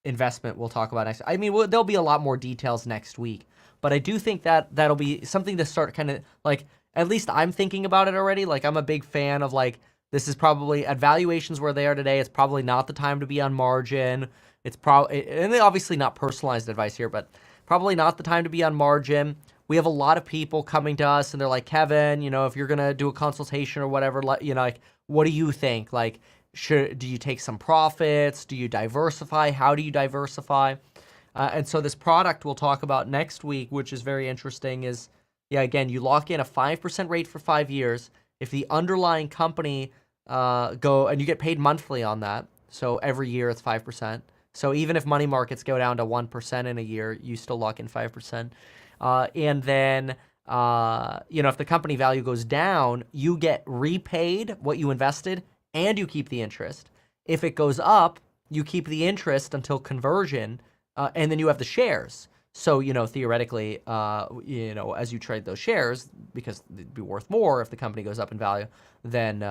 investment we'll talk about next. I mean, there'll be a lot more details next week, but I do think that that'll be something to start kind of, like, at least I'm thinking about it already. Like, I'm a big fan of, like, this is probably, at valuations where they are today, it's probably not the time to be on margin. It's probably, and obviously not personalized advice here, but probably not the time to be on margin. We have a lot of people coming to us and they're like, Kevin, you know, if you're going to do a consultation or whatever, you know, like, what do you think? Like, do you take some profits? Do you diversify? How do you diversify? And so this product we'll talk about next week, which is very interesting, is, yeah, again, you lock in a 5% rate for 5 years. If the underlying company and you get paid monthly on that. So every year it's 5%. So even if money markets go down to 1% in a year, you still lock in 5%. And then, you know, if the company value goes down, you get repaid what you invested and you keep the interest. If it goes up, you keep the interest until conversion, and then you have the shares. So, you know, theoretically, you know, as you trade those shares, because they'd be worth more if the company goes up in value, then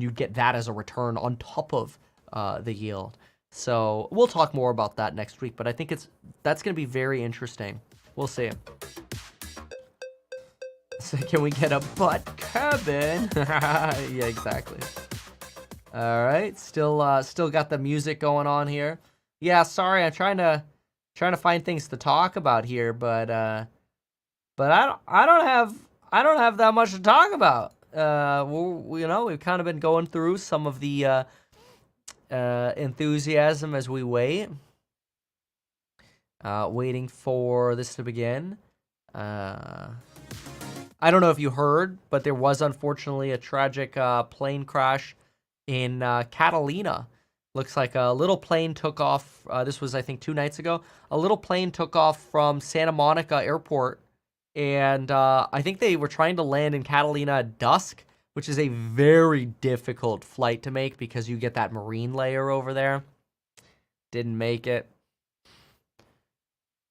you get that as a return on top of the yield. So we'll talk more about that next week, but I think that's going to be very interesting. We'll see. So can we get a butt, Kevin? Yeah, exactly. All right, still got the music going on here. Yeah, sorry, I'm trying to find things to talk about here, but I don't have that much to talk about. You know, we've kind of been going through some of the enthusiasm as we wait. Waiting for this to begin. I don't know if you heard, but there was unfortunately a tragic plane crash in Catalina. Looks like a little plane took off. This was, I think, 2 nights ago. A little plane took off from Santa Monica Airport, and I think they were trying to land in Catalina at dusk, which is a very difficult flight to make because you get that marine layer over there. Didn't make it.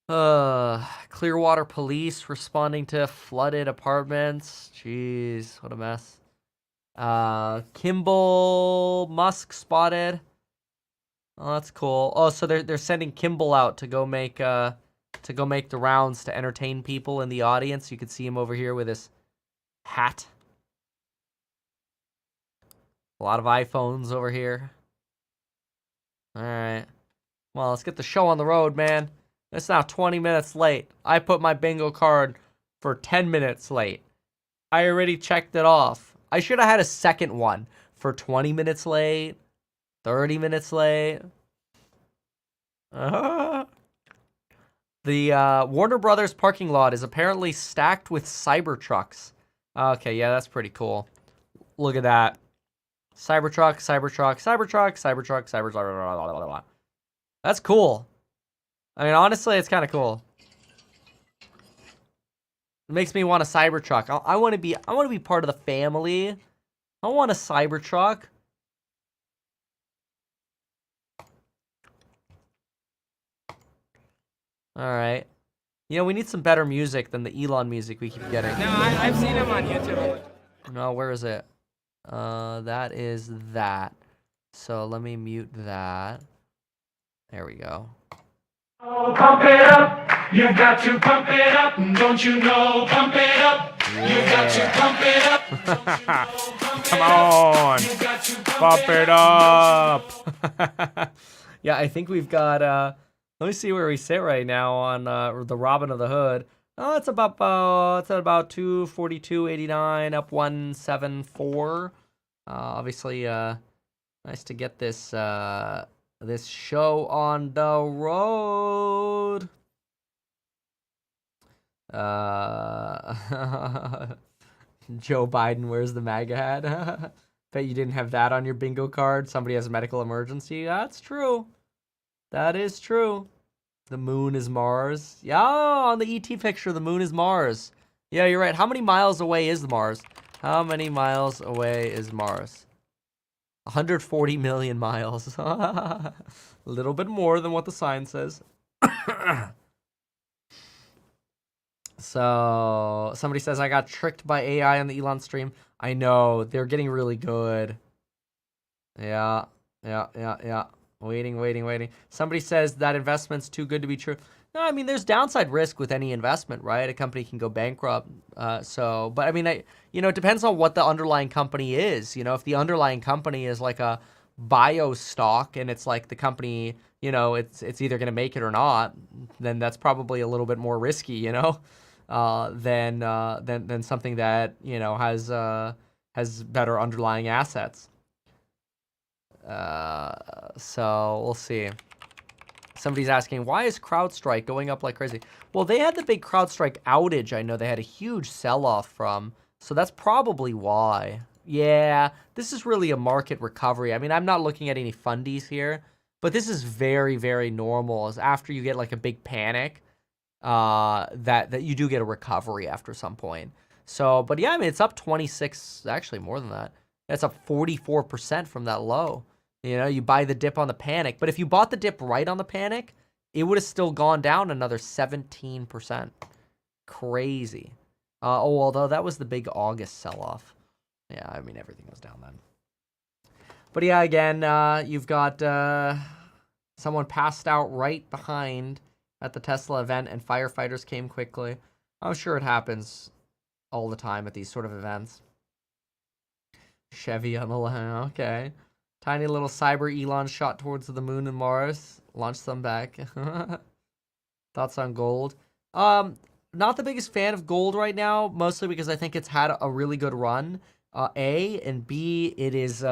Clearwater police responding to flooded apartments. Jeez, what a mess. Kimball Musk spotted. Oh, that's cool. Oh, so they're sending Kimball out to go make the rounds to entertain people in the audience. You can see him over here with his hat. A lot of iPhones over here. All right. Well, let's get the show on the road, man. It's now 20 minutes late. I put my bingo card for 10 minutes late. I already checked it off. I should have had a second one for 20 minutes late, 30 minutes late. The Warner Brothers parking lot is apparently stacked with Cybertrucks. Okay, yeah, that's pretty cool. Look at that. Cybertruck, Cybertruck, Cybertruck, Cybertruck, Cybertruck. That's cool. I mean, honestly, it's kind of cool. It makes me want a Cybertruck. I want to be part of the family. I want a Cybertruck. All right. You know, we need some better music than the Elon music we keep getting. No, I've seen him on YouTube. No, where is it? That is that. So let me mute that. There we go. Oh, pump it up. You've got to pump it up. Don't you know? Pump it up. You've got to pump it up. Don't you know? Pump Come it up. on. You've got to Pump it up. Yeah, I think we've got, let me see where we sit right now on the Robin of the Hood. Oh, it's about 242.89, up 174. Obviously, nice to get this this show on the road. Joe Biden wears the MAGA hat. Bet you didn't have that on your bingo card. Somebody has a medical emergency. That's true. That is true. The moon is Mars. Yeah, on the ET picture, the moon is Mars. Yeah, you're right. How many miles away is Mars? How many miles away is Mars? 140 million miles. A little bit more than what the sign says. So, somebody says, I got tricked by AI on the Elon stream. I know. They're getting really good. Yeah. Waiting. Somebody says that investment's too good to be true. No, I mean, there's downside risk with any investment, right? A company can go bankrupt. But I mean, it depends on what the underlying company is. You know, if the underlying company is like a bio stock and it's like the company, it's either going to make it or not, then that's probably a little bit more risky, than something that, has better underlying assets. So we'll see. Somebody's asking, why is CrowdStrike going up like crazy? Well, they had the big CrowdStrike outage. I know they had a huge sell-off from, so that's probably why. Yeah, this is really a market recovery. I mean, I'm not looking at any fundies here, but this is very, very normal. Is after you get like a big panic, that you do get a recovery after some point. So, but yeah, I mean, it's up 26, actually more than that. It's up 44% from that low. You buy the dip on the panic. But if you bought the dip right on the panic, it would have still gone down another 17%. Crazy. Although that was the big August sell-off. Yeah, I mean, everything was down then. But yeah, again, you've got someone passed out right behind at the Tesla event, and firefighters came quickly. I'm sure it happens all the time at these sort of events. Chevy on the line, okay. Tiny little cyber Elon shot towards the moon and Mars. Launched them back. Thoughts on gold? Not the biggest fan of gold right now, mostly because I think it's had a really good run. A, and B, it is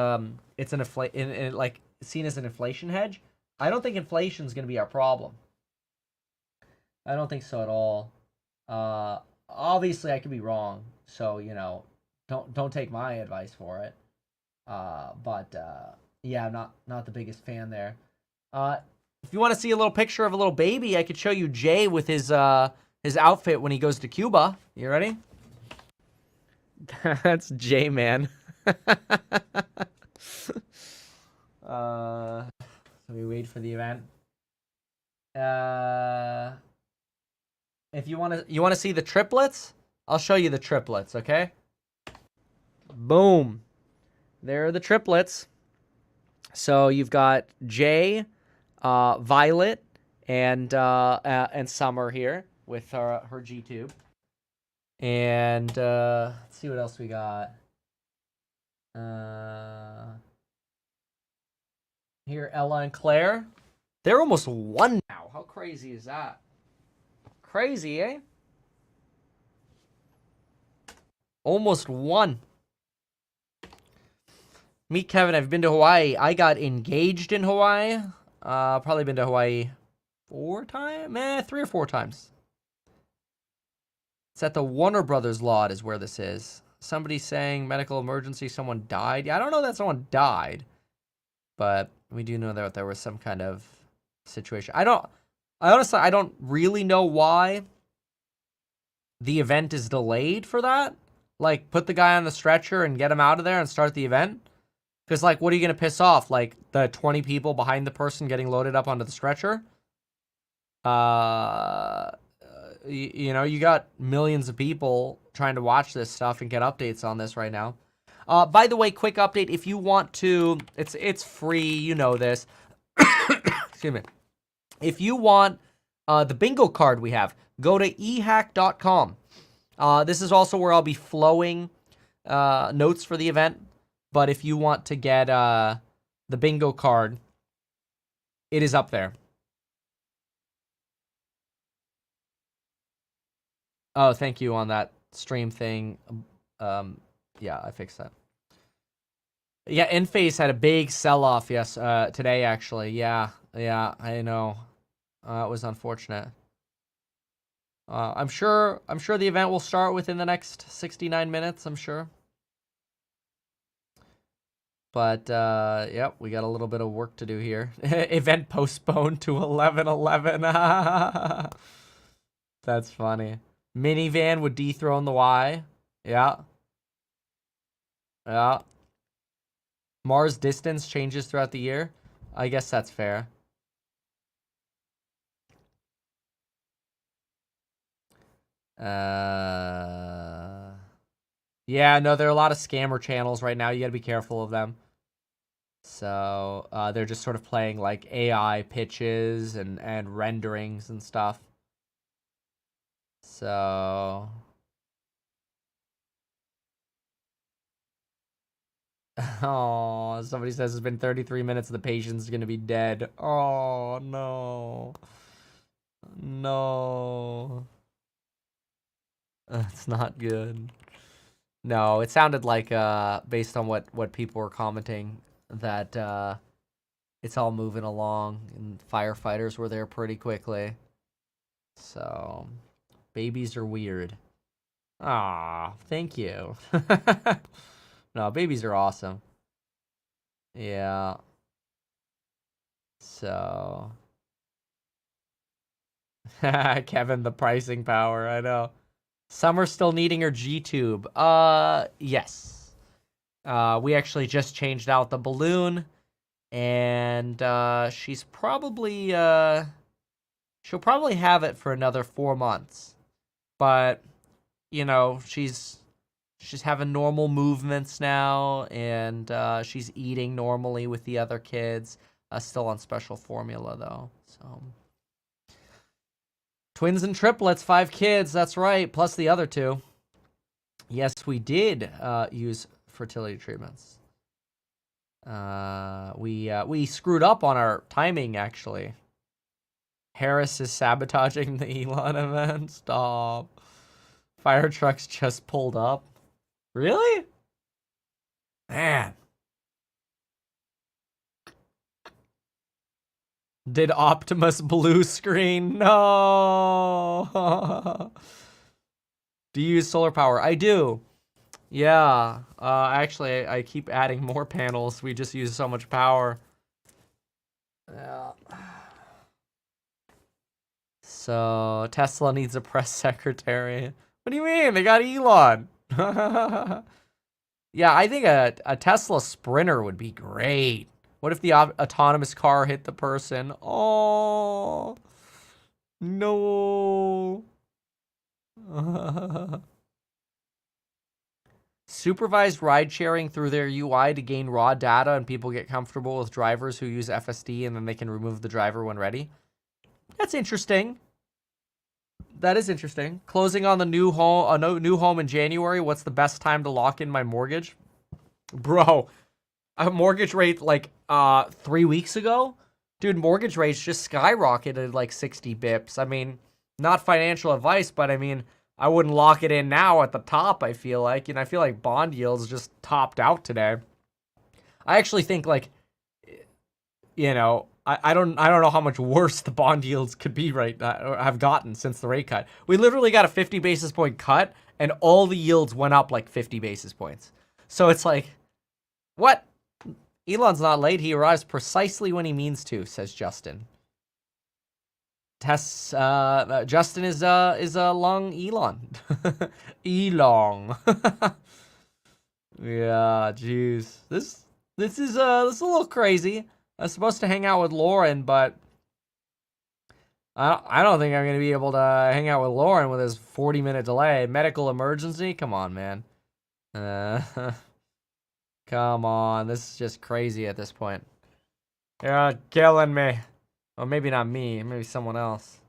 it's like seen as an inflation hedge. I don't think inflation is going to be our problem. I don't think so at all. Obviously, I could be wrong, so don't take my advice for it. Yeah, I'm not the biggest fan there. If you want to see a little picture of a little baby, I could show you Jay with his outfit when he goes to Cuba. You ready? That's Jay, man. So we wait for the event. If you want to see the triplets, I'll show you the triplets, okay? Boom. There are the triplets. So you've got Jay, Violet, and Summer here with her G-Tube. And let's see what else we got. Here, Ella and Claire. They're almost one now. How crazy is that? Crazy, eh? Almost one. Meet Kevin. I've been to Hawaii. I got engaged in Hawaii. Probably been to Hawaii 3 or 4 times. It's at the Warner Brothers lot is where this is. Somebody's saying medical emergency, someone died. Yeah, I don't know that someone died, but we do know that there was some kind of situation. I don't really know why the event is delayed for that. Like, put the guy on the stretcher and get him out of there and start the event. Because, like, what are you going to piss off? Like, the 20 people behind the person getting loaded up onto the stretcher? You know, you got millions of people trying to watch this stuff and get updates on this right now. By the way, quick update, if you want to, it's free, you know this. Excuse me. If you want the bingo card we have, go to ehack.com. This is also where I'll be flowing notes for the event. But if you want to get the bingo card, it is up there. Oh, thank you on that stream thing. Yeah, I fixed that. Yeah, Enphase had a big sell-off, today actually. Yeah, I know. It was unfortunate. I'm sure the event will start within the next 69 minutes, I'm sure. But yep, we got a little bit of work to do here. Event postponed to 11:11. That's funny. Minivan would dethrone the Y. Yeah. Yeah. Mars distance changes throughout the year. I guess that's fair. Yeah, no, there are a lot of scammer channels right now. You gotta be careful of them. So, they're just sort of playing like AI pitches and renderings and stuff. So... Oh, somebody says it's been 33 minutes. The patient's gonna be dead. Oh, no. No. That's not good. No, it sounded like, based on what people were commenting, that, it's all moving along, and firefighters were there pretty quickly. So, babies are weird. Ah, thank you. No, babies are awesome. Yeah. So. Kevin, the pricing power, I know. Summer still needing her G-tube. Yes. We actually just changed out the balloon. And, she's probably, she'll probably have it for another 4 months. But, you know, she's having normal movements now, and she's eating normally with the other kids. Still on special formula, though. So, twins and triplets, 5 kids. That's right, plus the other 2. Yes, we did use fertility treatments. We screwed up on our timing, actually. Harris is sabotaging the Elon event. Stop. Fire trucks just pulled up. Really? Man. Did Optimus blue screen? No. Do you use solar power? I do. Yeah. Actually, I keep adding more panels. We just use so much power. Yeah. So, Tesla needs a press secretary. What do you mean? They got Elon. Yeah, I think a Tesla Sprinter would be great. What if the autonomous car hit the person? Oh, no. Supervised ride sharing through their UI to gain raw data, and people get comfortable with drivers who use FSD, and then they can remove the driver when ready. That's interesting. That is interesting. Closing on the new home in January. What's the best time to lock in my mortgage? Bro, a mortgage rate like 3 weeks ago? Dude, mortgage rates just skyrocketed like 60 bips. I mean, not financial advice, but I mean, I wouldn't lock it in now at the top, I feel like. And I feel like bond yields just topped out today. I actually think like, you know, I don't know how much worse the bond yields could be or have gotten since the rate cut. We literally got a 50 basis point cut, and all the yields went up like 50 basis points. So it's like, what? Elon's not late. He arrives precisely when he means to, says Justin. Justin is a long Elon. Elon. Yeah, jeez. This is a little crazy. I was supposed to hang out with Lauren, but I don't think I'm gonna be able to hang out with Lauren with his 40-minute delay. Medical emergency? Come on, man. Come on. This is just crazy at this point. You're killing me. Or maybe not me. Maybe someone else.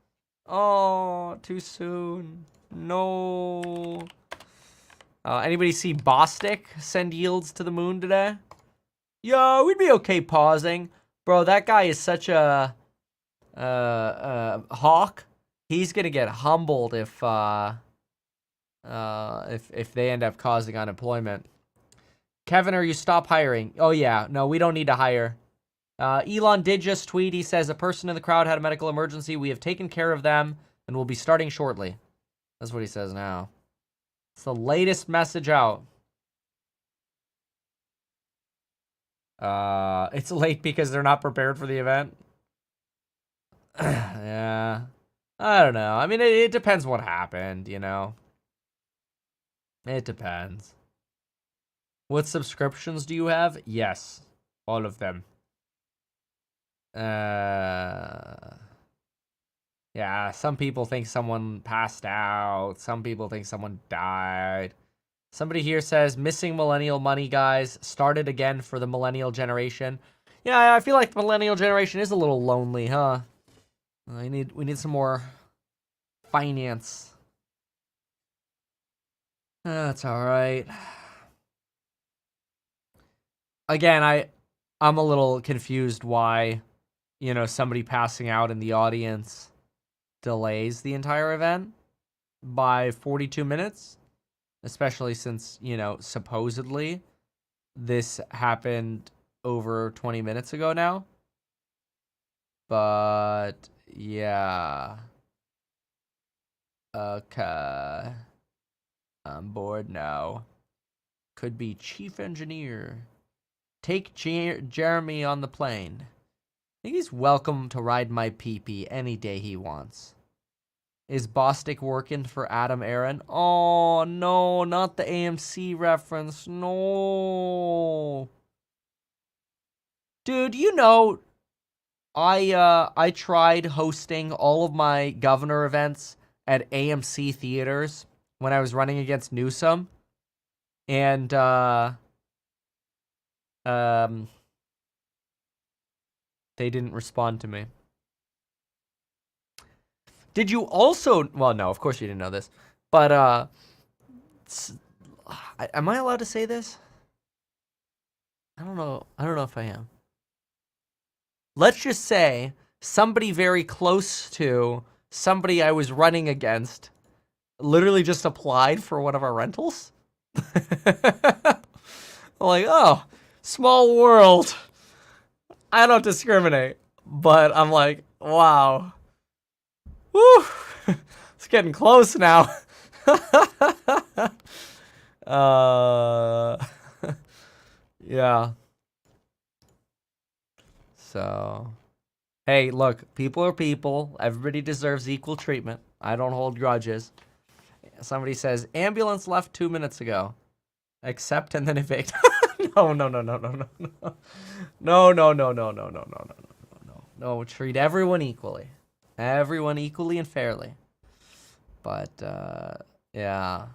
Oh, too soon. No. Anybody see Bostic send yields to the moon today? Yo, we'd be okay pausing. Bro, that guy is such a hawk. He's gonna get humbled if they end up causing unemployment. Kevin, are you stop hiring? Oh yeah, no, we don't need to hire. Elon did just tweet. He says a person in the crowd had a medical emergency. We have taken care of them and will be starting shortly. That's what he says now. It's the latest message out. It's late because they're not prepared for the event. Yeah. I don't know. I mean, it depends what happened, you know. It depends. What subscriptions do you have? Yes. All of them. Yeah, some people think someone passed out. Some people think someone died. Somebody here says, missing millennial money, guys. Started again for the millennial generation. Yeah, I feel like the millennial generation is a little lonely, huh? We need some more finance. That's all right. Again, I'm a little confused why, you know, somebody passing out in the audience delays the entire event by 42 minutes, especially since, you know, supposedly this happened over 20 minutes ago now. But yeah. Okay. I'm bored now. Could be chief engineer. Take Jeremy on the plane. I think he's welcome to ride my pee-pee any day he wants. Is Bostic working for Adam Aaron? Oh, no, not the AMC reference. No. Dude, you know, I tried hosting all of my governor events at AMC theaters when I was running against Newsom. And, they didn't respond to me. Did you also... Well, no, of course you didn't know this. But, am I allowed to say this? I don't know. I don't know if I am. Let's just say somebody very close to somebody I was running against literally just applied for one of our rentals. Like, oh, small world. I don't discriminate, but I'm like, wow. Woo! It's getting close now. Yeah. So, hey, look, people are people. Everybody deserves equal treatment. I don't hold grudges. Somebody says, ambulance left 2 minutes ago. Accept and then evict. No. No, treat everyone equally. Everyone equally and fairly. But, yeah.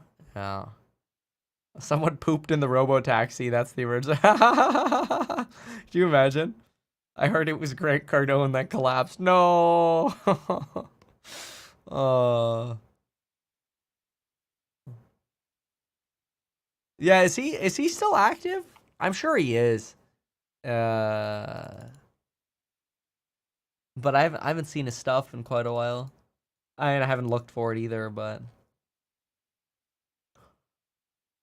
Someone pooped in the Robotaxi. That's the original. Do you imagine? I heard it was Grant Cardone that collapsed. No. Yeah, is he still active? I'm sure he is. But I haven't seen his stuff in quite a while. I haven't looked for it either, but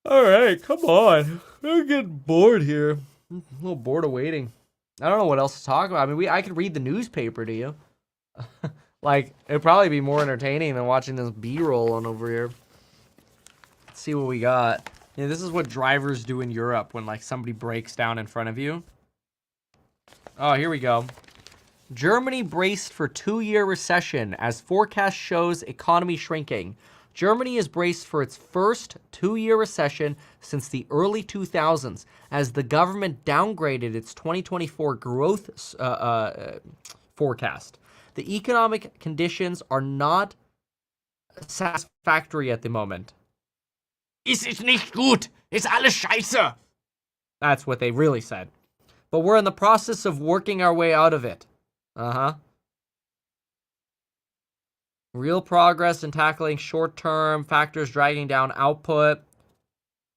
all right, come on. I'm getting bored here. I'm a little bored of waiting. I don't know what else to talk about. I mean, I could read the newspaper to you. Like, it'd probably be more entertaining than watching this B-roll on over here. Let's see what we got. Yeah, this is what drivers do in Europe when, like, somebody breaks down in front of you. Oh, here we go. Germany braced for 2-year recession as forecast shows economy shrinking. Germany is braced for its first 2-year recession since the early 2000s as the government downgraded its 2024 growth forecast. The economic conditions are not satisfactory at the moment. Es ist nicht gut. Ist alles scheiße. That's what they really said. But we're in the process of working our way out of it. Uh-huh. Real progress in tackling short-term factors dragging down output,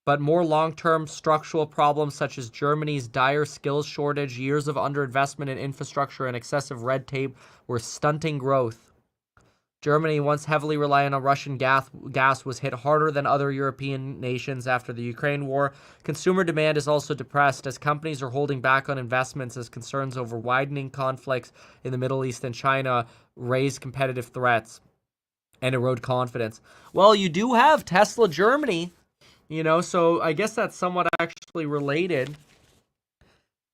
but more long-term structural problems such as Germany's dire skills shortage, years of underinvestment in infrastructure, and excessive red tape were stunting growth. Germany, once heavily reliant on Russian gas, was hit harder than other European nations after the Ukraine war. Consumer demand is also depressed as companies are holding back on investments as concerns over widening conflicts in the Middle East and China raise competitive threats and erode confidence. Well, you do have Tesla Germany, you know, so I guess that's somewhat actually related.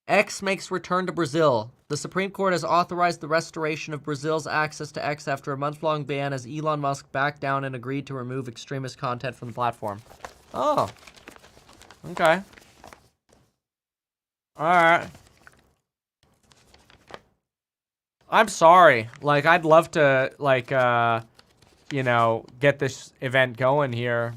X makes return to Brazil. The Supreme Court has authorized the restoration of Brazil's access to X after a month-long ban as Elon Musk backed down and agreed to remove extremist content from the platform. Oh. Okay. Alright. I'm sorry. Like, I'd love to, like, you know, get this event going here.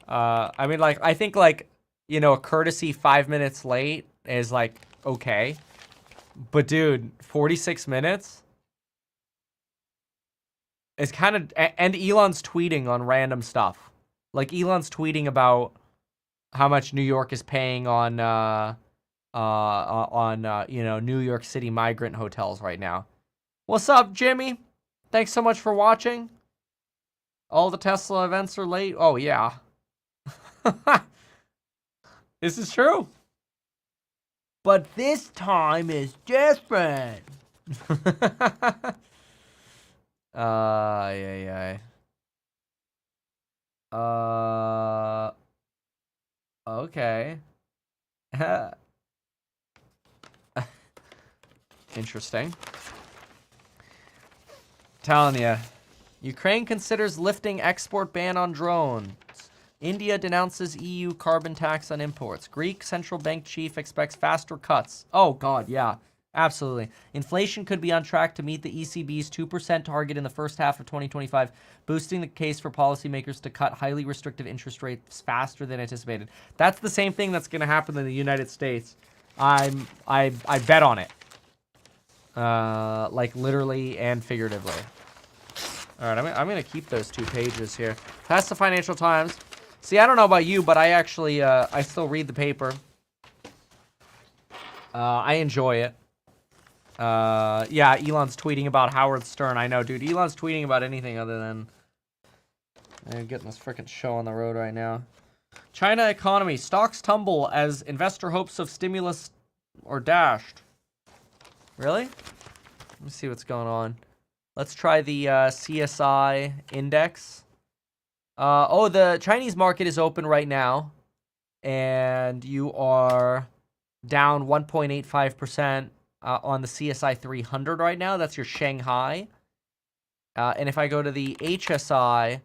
I mean, like, I think, like, you know, a courtesy 5 minutes late is, like, okay. But, dude, 46 minutes? It's kind of... And Elon's tweeting on random stuff. Like, Elon's tweeting about how much New York is paying on you know, New York City migrant hotels right now. What's up, Jimmy? Thanks so much for watching. All the Tesla events are late. Oh, yeah. This is true. But this time is different. Yeah. Okay. Interesting. Telling you. Ukraine considers lifting export ban on drones. India denounces EU carbon tax on imports. Greek central bank chief expects faster cuts. Oh, God, yeah. Absolutely. Inflation could be on track to meet the ECB's 2% target in the first half of 2025, boosting the case for policymakers to cut highly restrictive interest rates faster than anticipated. That's the same thing that's going to happen in the United States. I bet on it. Like literally and figuratively. All right, I'm going to keep those 2 pages here. That's the Financial Times. See, I don't know about you, but I actually, I still read the paper. I enjoy it. Yeah, Elon's tweeting about Howard Stern. I know, dude. Elon's tweeting about anything other than getting this freaking show on the road right now. China economy. Stocks tumble as investor hopes of stimulus are dashed. Really? Let me see what's going on. Let's try the CSI index. Oh, the Chinese market is open right now. And you are down 1.85%. On the CSI 300 right now. That's your Shanghai. And if I go to the HSI,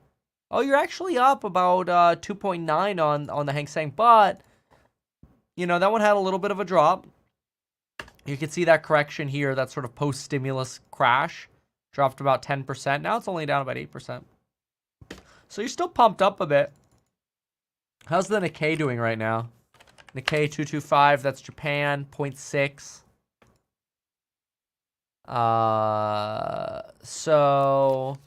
oh, you're actually up about 2.9 on the Hang Seng. But, you know, that one had a little bit of a drop. You can see that correction here, that sort of post-stimulus crash. Dropped about 10%. Now it's only down about 8%. So you're still pumped up a bit. How's the Nikkei doing right now? Nikkei 225, that's Japan, 0.6. So,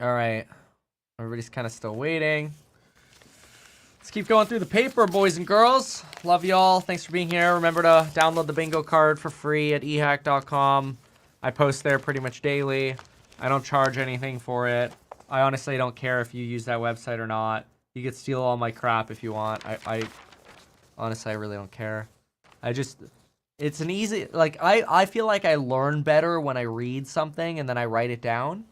all right, everybody's kind of still waiting. Let's keep going through the paper, boys and girls. Love y'all. Thanks for being here. Remember to download the bingo card for free at ehack.com. I post there pretty much daily. I don't charge anything for it. I honestly don't care if you use that website or not. You can steal all my crap if you want. I honestly, I really don't care. It's an easy, like, I feel like I learn better when I read something and then I write it down.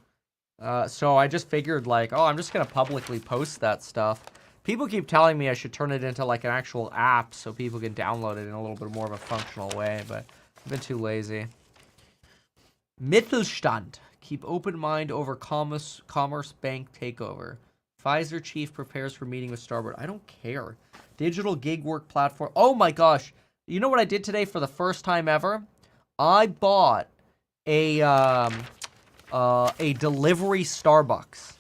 So I just figured, like, oh, I'm just going to publicly post that stuff. People keep telling me I should turn it into, like, an actual app so people can download it in a little bit more of a functional way, but I've been too lazy. Mittelstand. Keep open mind over commerce bank takeover. Pfizer chief prepares for meeting with Starboard. I don't care. Digital gig work platform. Oh, my gosh. You know what I did today for the first time ever? I bought a delivery Starbucks.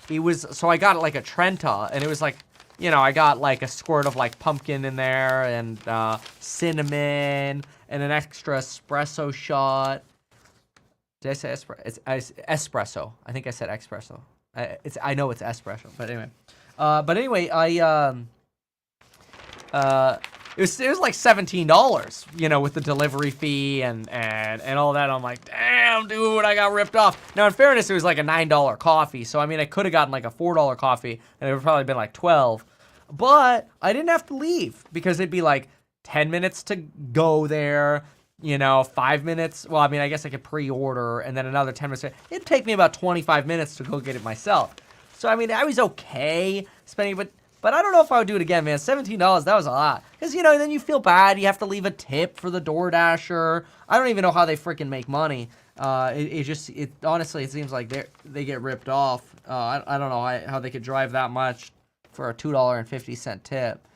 It was, so I got like a Trenta, and it was like, you know, I got like a squirt of like pumpkin in there, and cinnamon, and an extra espresso shot. Did I say espresso? It's espresso. I think I said espresso. I know it's espresso, but anyway. It was like $17, you know, with the delivery fee and all that. I'm like, damn, dude, I got ripped off. Now, in fairness, it was like a $9 coffee. So, I mean, I could have gotten like a $4 coffee, and it would probably been like 12. But I didn't have to leave because it'd be like 10 minutes to go there, you know, 5 minutes. Well, I mean, I guess I could pre-order, and then another 10 minutes. It'd take me about 25 minutes to go get it myself. So, I mean, I was okay spending, but I don't know if I would do it again, man. $17, that was a lot. Because, you know, then you feel bad. You have to leave a tip for the DoorDasher. I don't even know how they freaking make money. Honestly, it seems like they get ripped off. I don't know how they could drive that much for a $2.50 tip.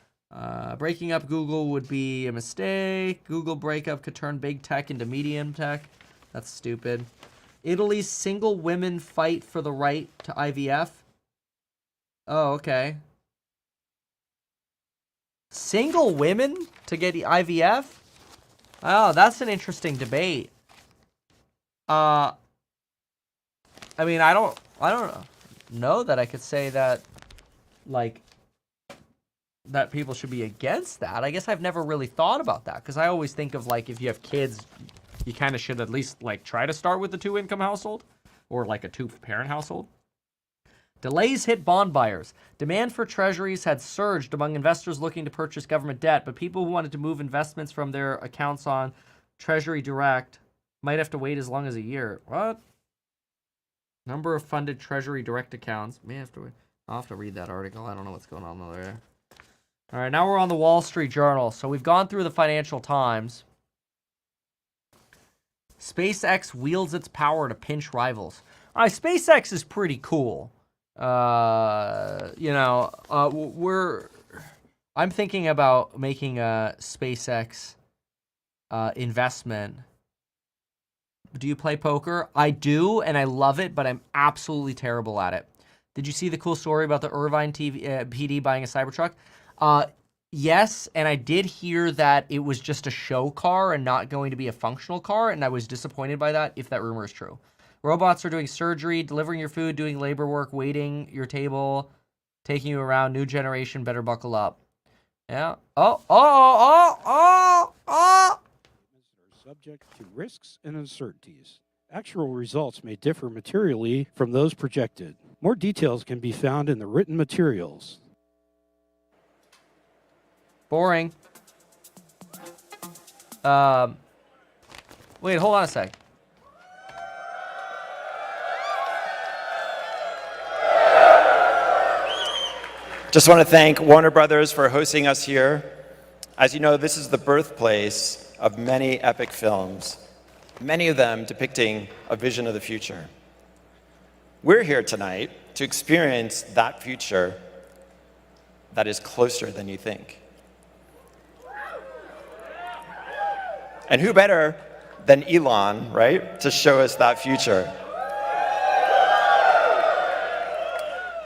Breaking up Google would be a mistake. Google breakup could turn big tech into medium tech. That's stupid. Italy's single women fight for the right to IVF. Oh, okay. Single women to get IVF? Oh, that's an interesting debate. I mean, I don't know that I could say that, like, that people should be against that. I guess I've never really thought about that, because I always think of, like, if you have kids, you kind of should at least, like, try to start with a 2-income household, or, like, a 2-parent household. Delays hit bond buyers. Demand for treasuries had surged among investors looking to purchase government debt, but people who wanted to move investments from their accounts on Treasury Direct might have to wait as long as a year. What? Number of funded Treasury Direct accounts. May have to wait. I'll have to read that article. I don't know what's going on over there. All right, now we're on the Wall Street Journal. So we've gone through the Financial Times. SpaceX wields its power to pinch rivals. All right, SpaceX is pretty cool. I'm thinking about making a SpaceX investment. Do you play poker? I do, and I love it, but I'm absolutely terrible at it. Did you see the cool story about the Irvine PD buying a Cybertruck? Yes, and I did hear that it was just a show car and not going to be a functional car, and I was disappointed by that, if that rumor is true. Robots are doing surgery, delivering your food, doing labor work, waiting your table, taking you around. New generation, better buckle up. Yeah. Subject to risks and uncertainties. Actual results may differ materially from those projected. More details can be found in the written materials. Boring. Wait, hold on a sec. Just want to thank Warner Brothers for hosting us here. As you know, this is the birthplace of many epic films, many of them depicting a vision of the future. We're here tonight to experience that future that is closer than you think. And who better than Elon, right, to show us that future?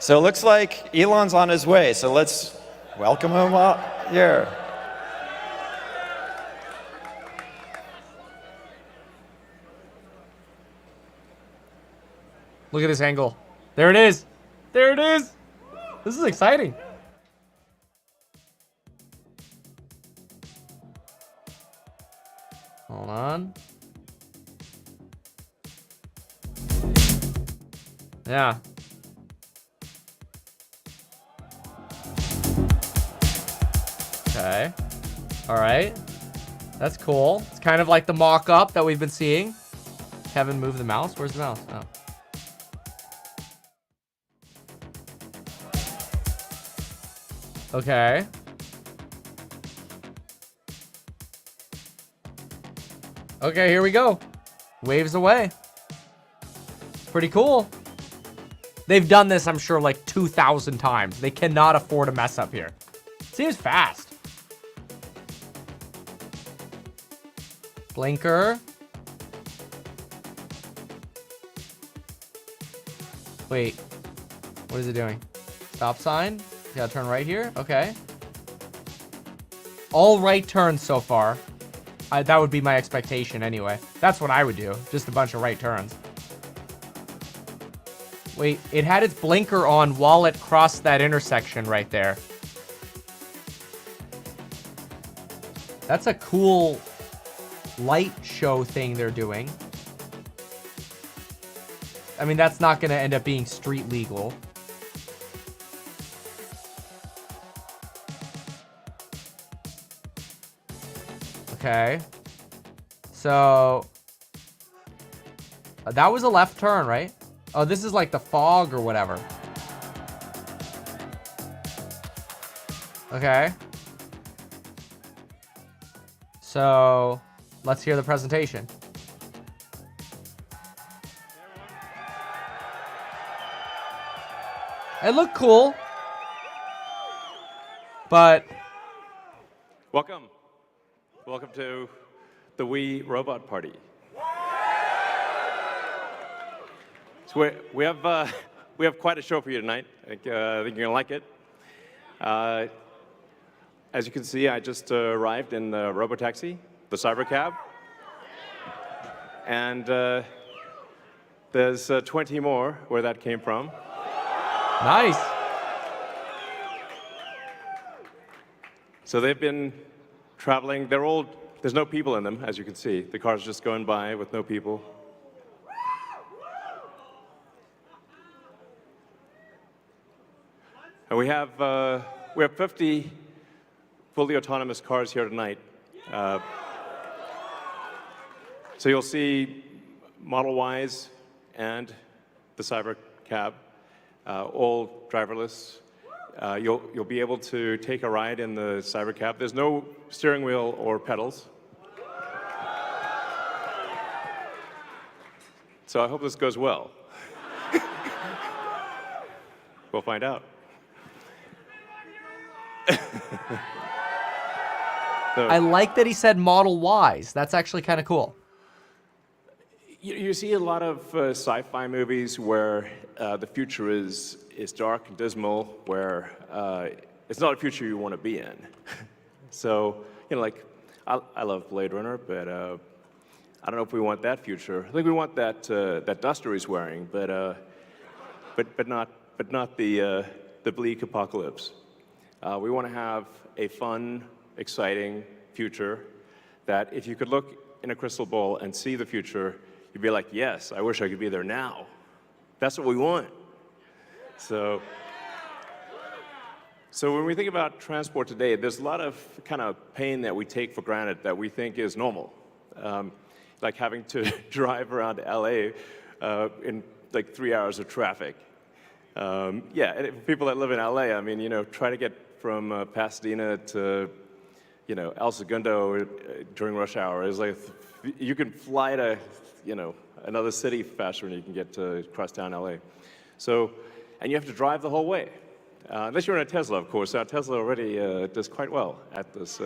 So it looks like Elon's on his way, so let's welcome him out here. Look at this angle. There it is. There it is. This is exciting. Hold on. Yeah. Okay. All right. That's cool. It's kind of like the mock-up that we've been seeing. Kevin, move the mouse. Where's the mouse? Oh. Okay. Okay, here we go. Waves away. Pretty cool. They've done this, I'm sure, like 2,000 times. They cannot afford a mess up here. Seems fast. Blinker. Wait. What is it doing? Stop sign? Gotta turn right here? Okay. All right turns so far. That would be my expectation anyway. That's what I would do. Just a bunch of right turns. Wait, it had its blinker on while it crossed that intersection right there. That's a cool light show thing they're doing. I mean, that's not going to end up being street legal. Okay. So that was a left turn, right? Oh, this is like the fog or whatever. Okay. So let's hear the presentation. It looked cool, but Welcome to the Wii Robot Party. So we have quite a show for you tonight. I think you're gonna like it. As you can see, I just arrived in the Robotaxi, the cybercab, and there's 20 more where that came from. nice. So they've been traveling. They're all, there's no people in them, as you can see. The car's just going by with no people. And we have 50 fully autonomous cars here tonight. So you'll see Model Ys and the cybercab, all driverless. You'll be able to take a ride in the cybercab. There's no steering wheel or pedals. So I hope this goes well. We'll find out. I like that he said Model Ys. That's actually kind of cool. You see a lot of sci-fi movies where the future is dark and dismal, where it's not a future you want to be in. So, like, I love Blade Runner, but I don't know if we want that future. I think we want that duster he's wearing, but not the bleak apocalypse. We want to have a fun, exciting future that if you could look in a crystal ball and see the future, you'd be like, yes, I wish I could be there now. That's what we want. So when we think about transport today, there's a lot of kind of pain that we take for granted that we think is normal. Like having to drive around LA in like 3 hours of traffic. Yeah, and for people that live in LA, I mean, try to get from Pasadena to, El Segundo during rush hour. It's like you can fly to, another city faster than you can get to cross town LA. So, and you have to drive the whole way. Unless you're in a Tesla, of course. Our Tesla already does quite well at this,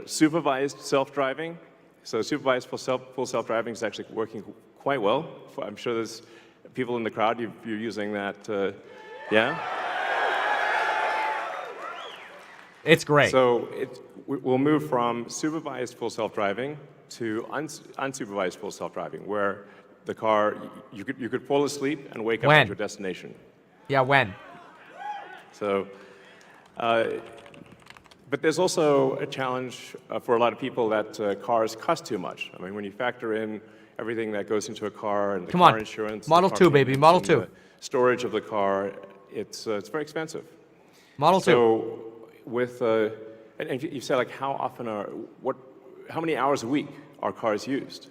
supervised self-driving. So supervised full self-driving is actually working quite well. I'm sure there's people in the crowd, you're using that, yeah? It's great. So we'll move from supervised full self-driving to unsupervised full self-driving, where the car, you could fall asleep and wake up at your destination. Yeah, when? So, but there's also a challenge for a lot of people that cars cost too much. I mean, when you factor in everything that goes into a car and the car insurance, Model 2, baby, Model 2. the storage of the car, it's very expensive. Model 2. So with and you said like how many hours a week are cars used?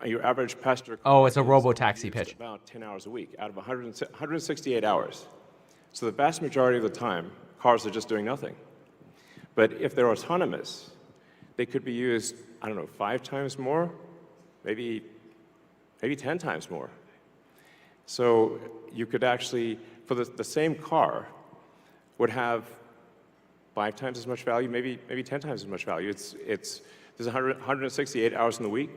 Your average passenger car. Oh, it's a Robotaxi pitch. About 10 hours a week out of 168 hours. So the vast majority of the time, cars are just doing nothing. But if they're autonomous, they could be used, 5 times more, maybe 10 times more. So you could actually, for the same car, would have 5 times as much value, maybe 10 times as much value. There's 168 hours in the week,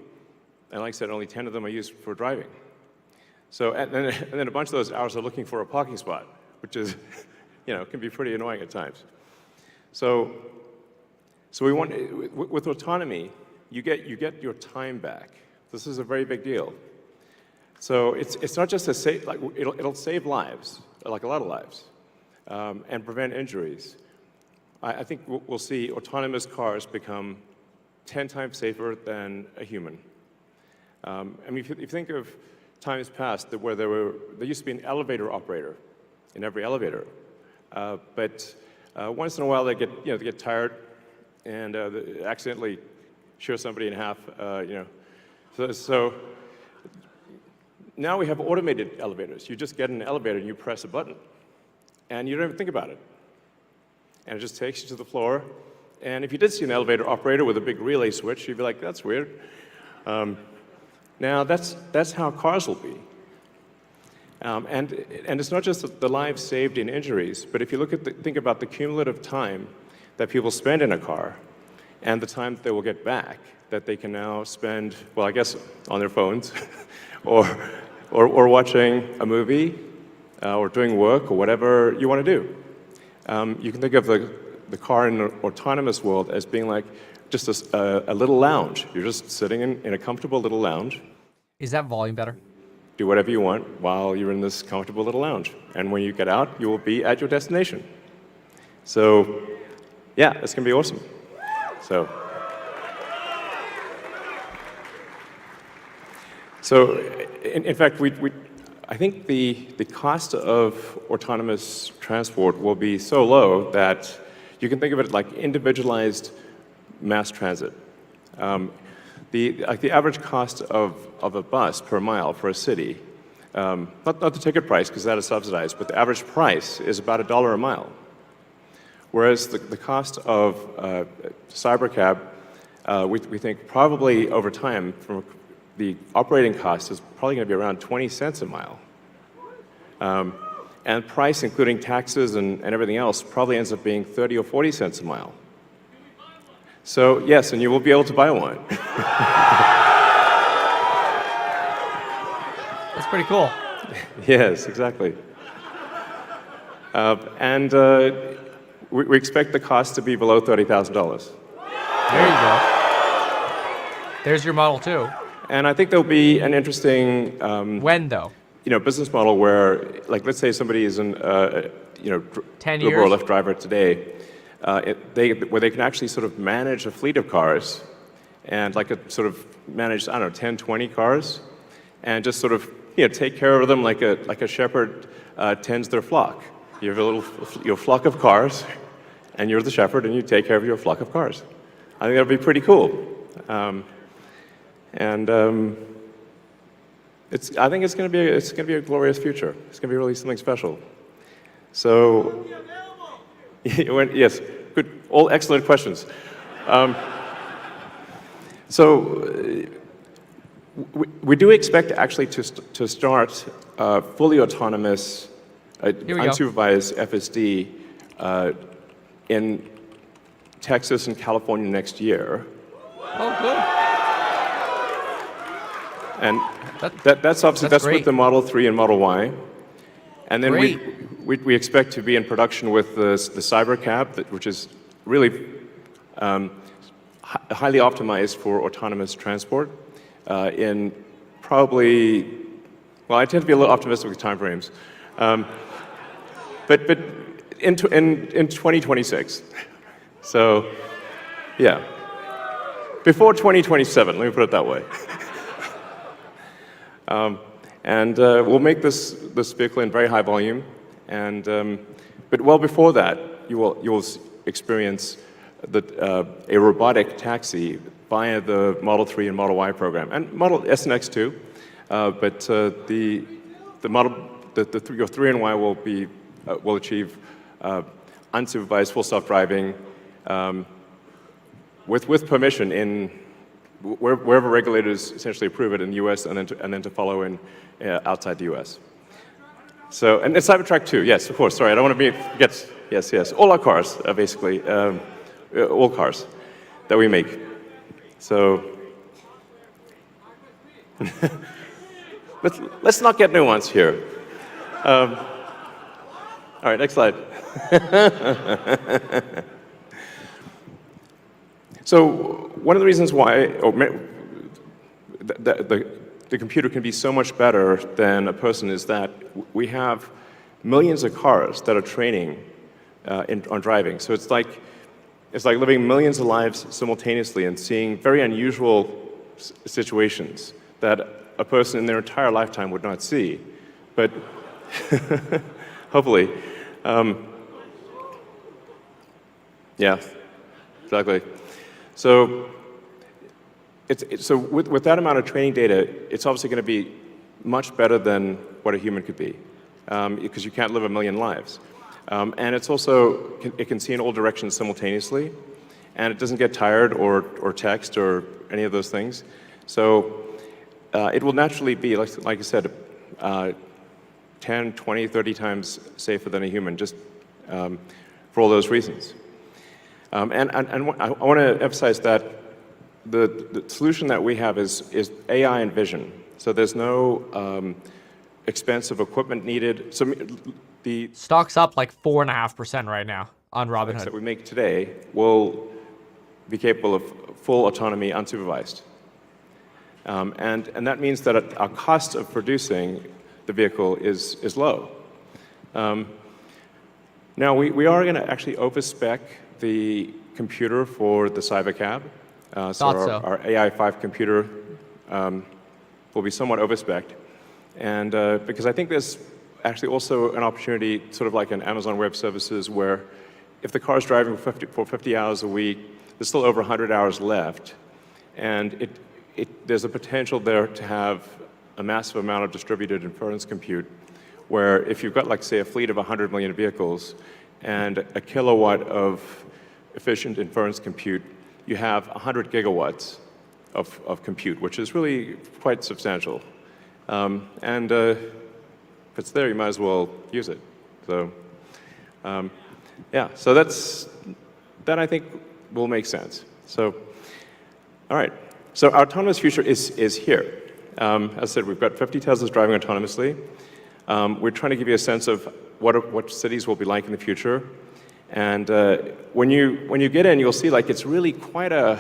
and like I said, only 10 of them are used for driving. So, and then a bunch of those hours are looking for a parking spot, which is, can be pretty annoying at times. So we want, with autonomy, you get your time back. This is a very big deal. So it's not just it'll save lives, like a lot of lives, and prevent injuries. I think we'll see autonomous cars become 10 times safer than a human. I mean, if you think of times past where there used to be an elevator operator in every elevator, but once in a while they get tired and they accidentally shear somebody in half, So now we have automated elevators. You just get in an elevator and you press a button, and you don't even think about it. And it just takes you to the floor. And if you did see an elevator operator with a big relay switch, you'd be like, that's weird. Now that's how cars will be. And it's not just the lives saved in injuries, but if you think about the cumulative time that people spend in a car and the time that they will get back, that they can now spend, well, I guess on their phones or watching a movie or doing work or whatever you want to do. You can think of the car in an autonomous world as being like just a little lounge. You're just sitting in a comfortable little lounge. Is that volume better? Do whatever you want while you're in this comfortable little lounge. And when you get out, you will be at your destination. So, yeah, it's going to be awesome. So in fact, I think the cost of autonomous transport will be so low that you can think of it like individualized mass transit. The average cost of a bus per mile for a city, not the ticket price because that is subsidized, but the average price is about $1 a mile. Whereas the cost of cybercab, we think probably over time, from the operating cost is probably going to be around 20 cents a mile. And price, including taxes and everything else, probably ends up being 30 or 40 cents a mile. So yes, and you will be able to buy one. That's pretty cool. Yes, exactly. We expect the cost to be below $30,000. There you go. There's your Model 2. And I think there'll be an interesting when though? Business model where, like, let's say somebody is an 10 Uber or years? Lyft driver today, where they can actually sort of manage a fleet of cars and sort of manage, I don't know, 10, 20 cars, and just sort of take care of them like a shepherd tends their flock. You have your flock of cars, and you're the shepherd, and you take care of your flock of cars. I think that'd be pretty cool. I think it's going to be a glorious future. It's going to be really something special. So, yes, good, all excellent questions. We do expect actually to start fully autonomous, unsupervised FSD in Texas and California next year. Oh, good. And that's obviously that's with the Model 3 and Model Y. And then we expect to be in production with the Cybercab, which is really highly optimized for autonomous transport. In probably, well, I tend to be a little optimistic with timeframes, but in 2026. So, yeah, before 2027. Let me put it that way. We'll make this vehicle in very high volume, but well before that, you will experience a robotic taxi via the Model 3 and Model Y program, and Model S and X too. But your 3 and Y will achieve unsupervised full self-driving with permission in wherever regulators essentially approve it in the U.S. and then to follow in outside the U.S. So, and Cybertruck too, yes, of course. Sorry, I don't want to forget. Yes. All our cars are basically all cars that we make. So, let's not get nuanced here. All right, next slide. So one of the reasons why the computer can be so much better than a person is that we have millions of cars that are training on driving. So it's like living millions of lives simultaneously and seeing very unusual situations that a person in their entire lifetime would not see. But hopefully, yeah, exactly. So, so with that amount of training data, it's obviously going to be much better than what a human could be, because you can't live a million lives. And it's also, it can see in all directions simultaneously, and it doesn't get tired or text or any of those things. So it will naturally be, like I said, 10, 20, 30 times safer than a human, just for all those reasons. And I want to emphasize that the solution that we have is AI and vision. So there's no expensive equipment needed. So the Stock's up like 4.5% right now on Robinhood. that we make today will be capable of full autonomy unsupervised. And that means that our cost of producing the vehicle is low. Now, we are going to actually overspec the computer for the Cybercab. So our AI5 computer will be somewhat overspec'd. And because I think there's actually also an opportunity, sort of like in Amazon Web Services, where if the car is driving for 50 hours a week, there's still over 100 hours left. And there's a potential there to have a massive amount of distributed inference compute, where if you've got, like, say, a fleet of 100 million vehicles and a kilowatt of efficient inference compute, you have 100 gigawatts of compute, which is really quite substantial. And if it's there, you might as well use it. So, yeah, so that I think will make sense. So, all right. So our autonomous future is here. As I said, we've got 50 Teslas driving autonomously. We're trying to give you a sense of what cities will be like in the future. And when you get in, you'll see, like, it's really quite a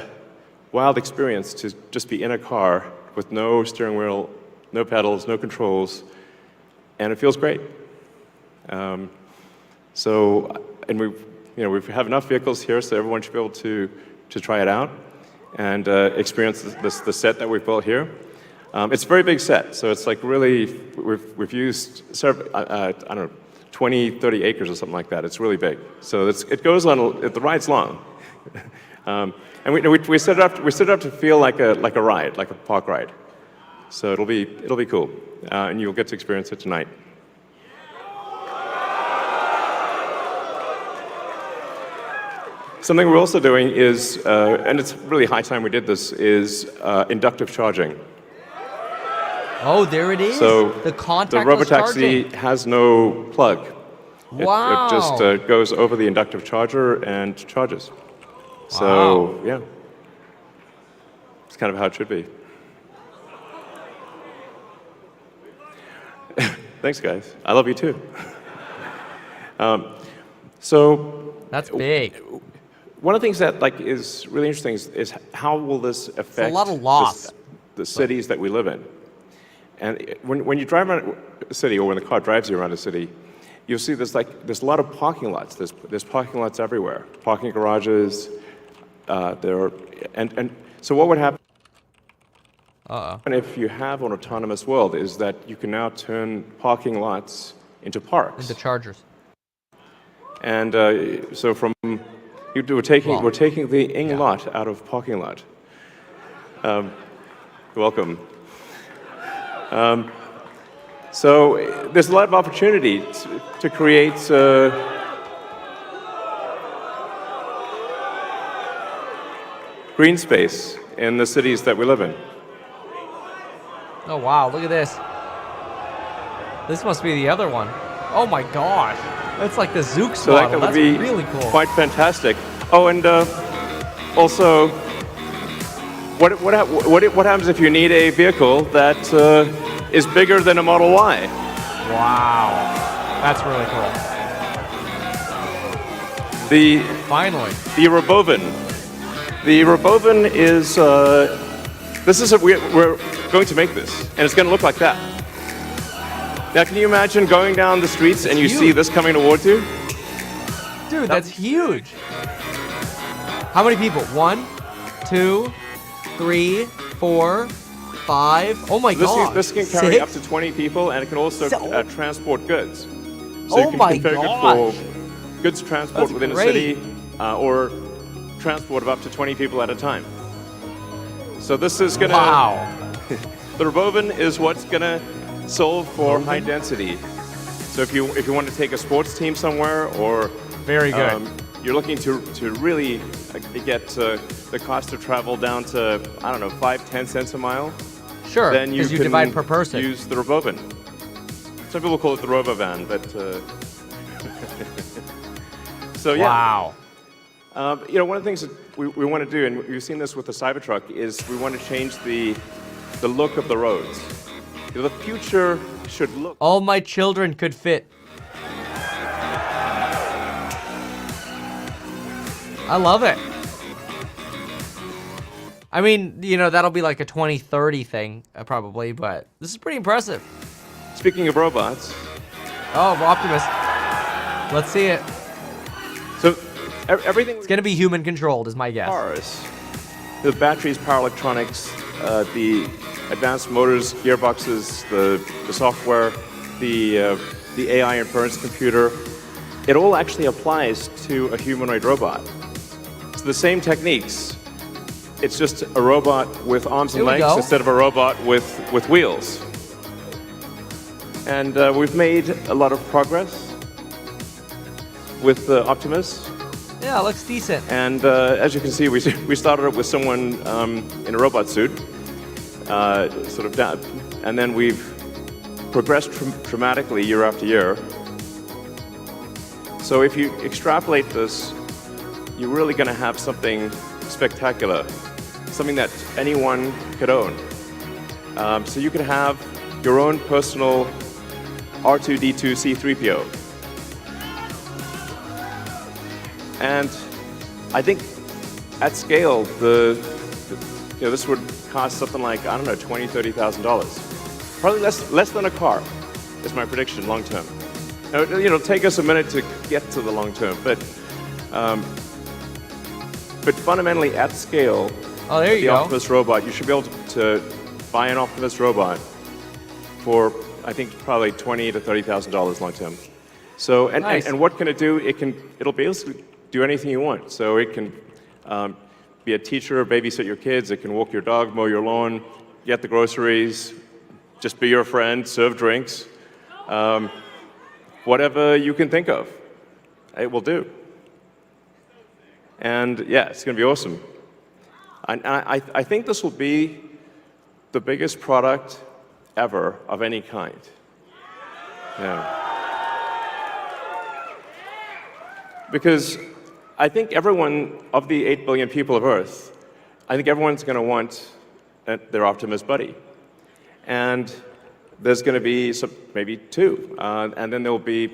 wild experience to just be in a car with no steering wheel, no pedals, no controls, and it feels great. So, and we have enough vehicles here, so everyone should be able to try it out and experience the set that we've built here. It's a very big set, so it's like really, we've used several, I don't know, 20, 30 acres or something like that. It's really big. So it goes on, the ride's long. And we set it up to feel like a ride, like a park ride. So it'll be cool, and you'll get to experience it tonight. Something we're also doing is, and it's really high time we did this, is inductive charging. Oh, there it is. So the contactless the Robotaxi charging. has no plug. Wow. It just goes over the inductive charger and charges. So, yeah. It's kind of how it should be. Thanks, guys. I love you, too. So That's big. one of the things that is really interesting is how will this affect a lot of loss. the cities that we live in. And when you drive around a city, or when the car drives you around a city, you'll see there's a lot of parking lots. There's parking lots everywhere, parking garages. And so what would happen if you have an autonomous world is that you can now turn parking lots into parks. Into chargers. And so we're taking the ing lot out of parking lot. Welcome. So there's a lot of opportunity to create green space in the cities that we live in. Oh, wow. Look at this. This must be the other one. Oh, my gosh. That's like the Zoox So that model. would That's be really cool. quite fantastic. Oh, and also, what happens if you need a vehicle that is bigger than a Model Y. Wow. That's really cool. Finally. The Robovan. The Robovan is, we're going to make this, and it's going to look like that. Now, can you imagine going down the streets and you see this coming towards you? Dude, that's huge. How many people? 1, 2, 3, 4, 5. Oh my god. This can carry up to 20 people, and it can also transport goods. So Oh you can my configure gosh. it for goods transport That's within great. a city, or transport of up to 20 people at a time. So this is gonna. Wow. The Robovan is what's gonna solve for high density. So if you want to take a sports team somewhere, or Very good. you're looking to really get the cost of travel down to, I don't know, 5-10 cents a mile, Sure, then you because you can divide per person. use the Robovan. Some people call it the Robovan, but so yeah. Wow. One of the things that we want to do, and we've seen this with the Cybertruck, is we want to change the look of the roads. The future should look. All my children could fit. I love it. I mean, that'll be like a 2030 thing, probably, but this is pretty impressive. Speaking of robots. Oh, Optimus. Let's see it. So everything. It's gonna be human controlled, is my guess. Cars, the batteries, power electronics, the advanced motors, gearboxes, the software, the AI inference computer, it all actually applies to a humanoid robot. So the same techniques. It's just a robot with arms and Here we legs go. instead of a robot with wheels. And we've made a lot of progress with the Optimus. Yeah, it looks decent. And as you can see, we started it with someone in a robot suit, sort of down, and then we've progressed dramatically year after year. So if you extrapolate this, you're really going to have something spectacular, something that anyone could own. So you could have your own personal R2-D2 C-3PO. And I think at scale, this would cost something like, I don't know, $20,000, $30,000. Probably less than a car, is my prediction, long term. Now, it'll take us a minute to get to the long term, but fundamentally at scale, Oh, there you the go. Optimus robot, you should be able to buy an Optimus robot for, I think, probably $20,000 to $30,000 long term. So, Nice. and what can it do? It'll basically do anything you want. So it can be a teacher, babysit your kids. It can walk your dog, mow your lawn, get the groceries, just be your friend, serve drinks. Whatever you can think of, it will do. And yeah, it's going to be awesome. I think this will be the biggest product ever of any kind. Yeah. Because I think everyone, of the 8 billion people of Earth, I think everyone's going to want their Optimus buddy. And there's going to be maybe 2, and then they'll be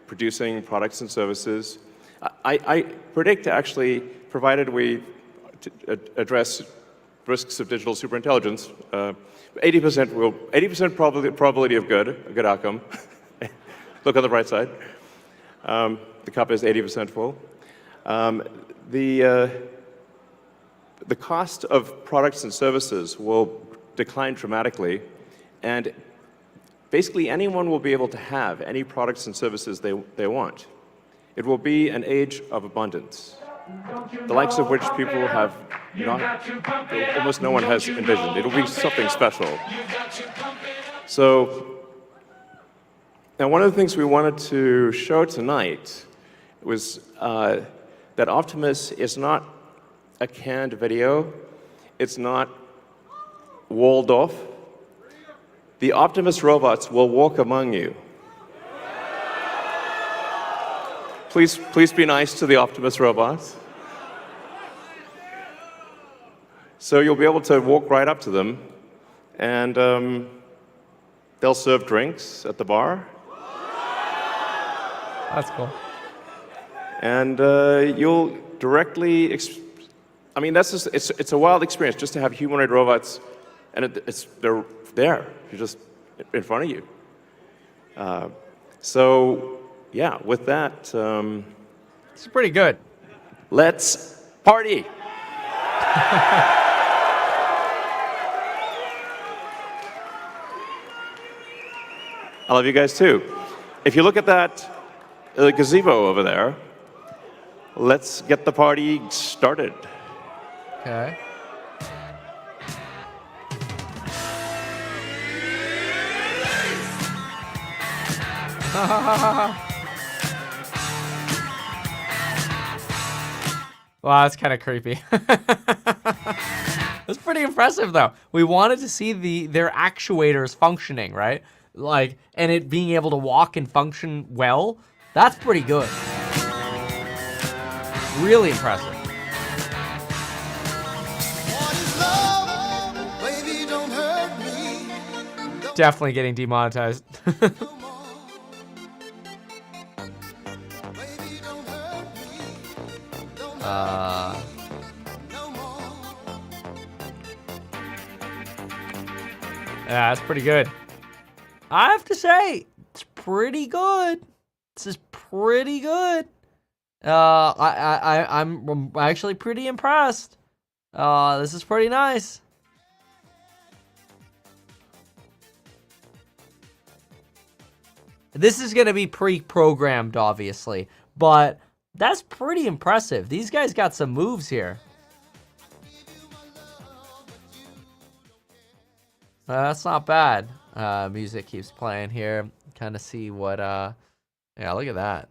producing products and services. I predict, actually, provided we address risks of digital superintelligence, 80% probability of good, a good outcome. Look on the bright side. The cup is 80% full. The cost of products and services will decline dramatically, and basically anyone will be able to have any products and services they want. It will be an age of abundance, the likes of which people have almost no one has envisioned. It'll be something special. So, now one of the things we wanted to show tonight was that Optimus is not a canned video. It's not walled off. The Optimus robots will walk among you. Please be nice to the Optimus robots. So you'll be able to walk right up to them, and they'll serve drinks at the bar, That's cool. and you'll directly. I mean, that's just it's a wild experience just to have humanoid robots, and they're there. You're just in front of you. So yeah, with that, It's pretty good. let's party. I love you guys too. If you look at that gazebo over there, let's get the party started. Okay. Wow, that's kind of creepy. That's pretty impressive, though. We wanted to see their actuators functioning, right? Like, and it being able to walk and function well. That's pretty good. Really impressive. Definitely getting demonetized. Yeah, that's pretty good. I have to say, it's pretty good. This is pretty good. I'm actually pretty impressed. This is pretty nice. This is going to be pre-programmed, obviously, but that's pretty impressive. These guys got some moves here. That's not bad. Music keeps playing here. Kind of see what, yeah, look at that.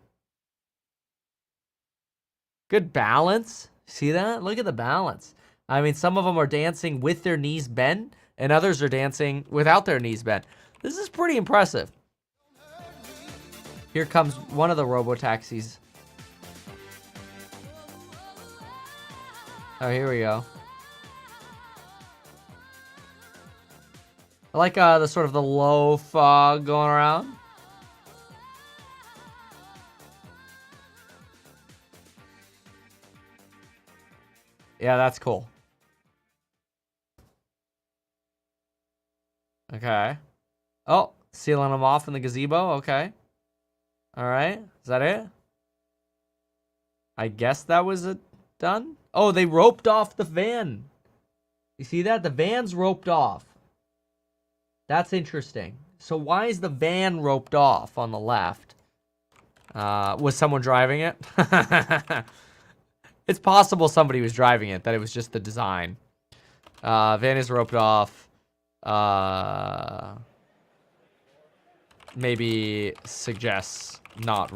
Good balance. See that? Look at the balance. I mean, some of them are dancing with their knees bent, and others are dancing without their knees bent. This is pretty impressive. Here comes one of the Robotaxis. Oh, here we go. I like the sort of the low fog going around. Yeah, that's cool. Okay. Oh, sealing them off in the gazebo. Okay. All right. Is that it? I guess that was it done. Oh, they roped off the van. You see that? The van's roped off. That's interesting. So why is the van roped off on the left? Was someone driving it? It's possible somebody was driving it, that it was just the design. Van is roped off. Maybe suggests not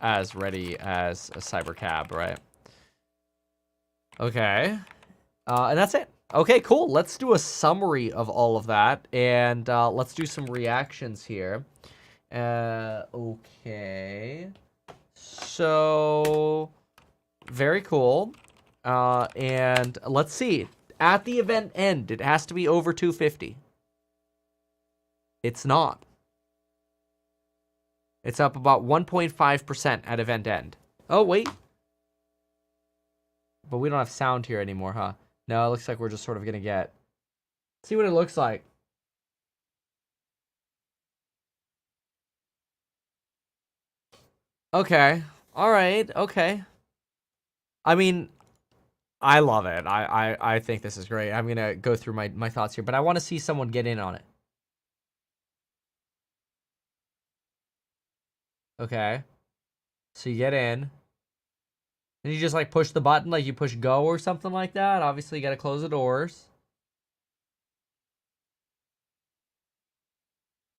as ready as a cyber cab, right? Okay. And that's it. Okay, cool. Let's do a summary of all of that, and let's do some reactions here. Okay. So, very cool. And let's see. At the event end, it has to be over 250. It's not. It's up about 1.5% at event end. Oh, wait. But we don't have sound here anymore, huh? No, it looks like we're just sort of going to get... See what it looks like. Okay. All right. Okay. I mean, I love it. I think this is great. I'm going to go through my thoughts here, but I want to see someone get in on it. Okay. So you get in. And you just like push the button, like you push go or something like that. Obviously, you got to close the doors.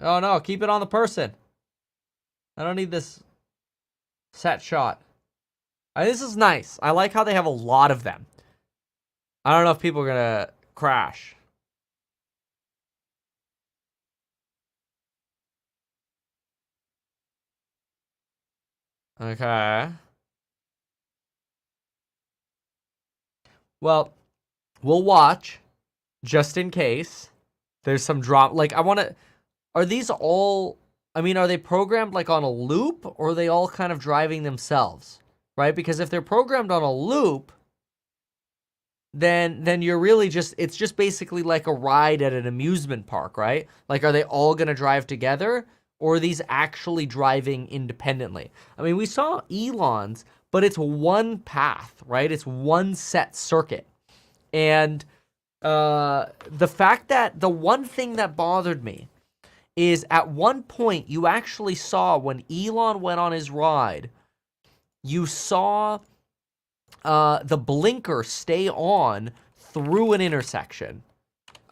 Oh no, keep it on the person. I don't need this set shot. This is nice. I like how they have a lot of them. I don't know if people are going to crash. Okay. Well, we'll watch just in case there's some drop. Like, I want to... are these all, I mean, are they programmed like on a loop, or are they all kind of driving themselves, right? Because if they're programmed on a loop, then you're really just, it's just basically like a ride at an amusement park, right? Like, are they all going to drive together, or are these actually driving independently? I mean, we saw Elon's, but it's one path, right? It's one set circuit. And the fact that the one thing that bothered me is at one point you actually saw when Elon went on his ride, you saw the blinker stay on through an intersection.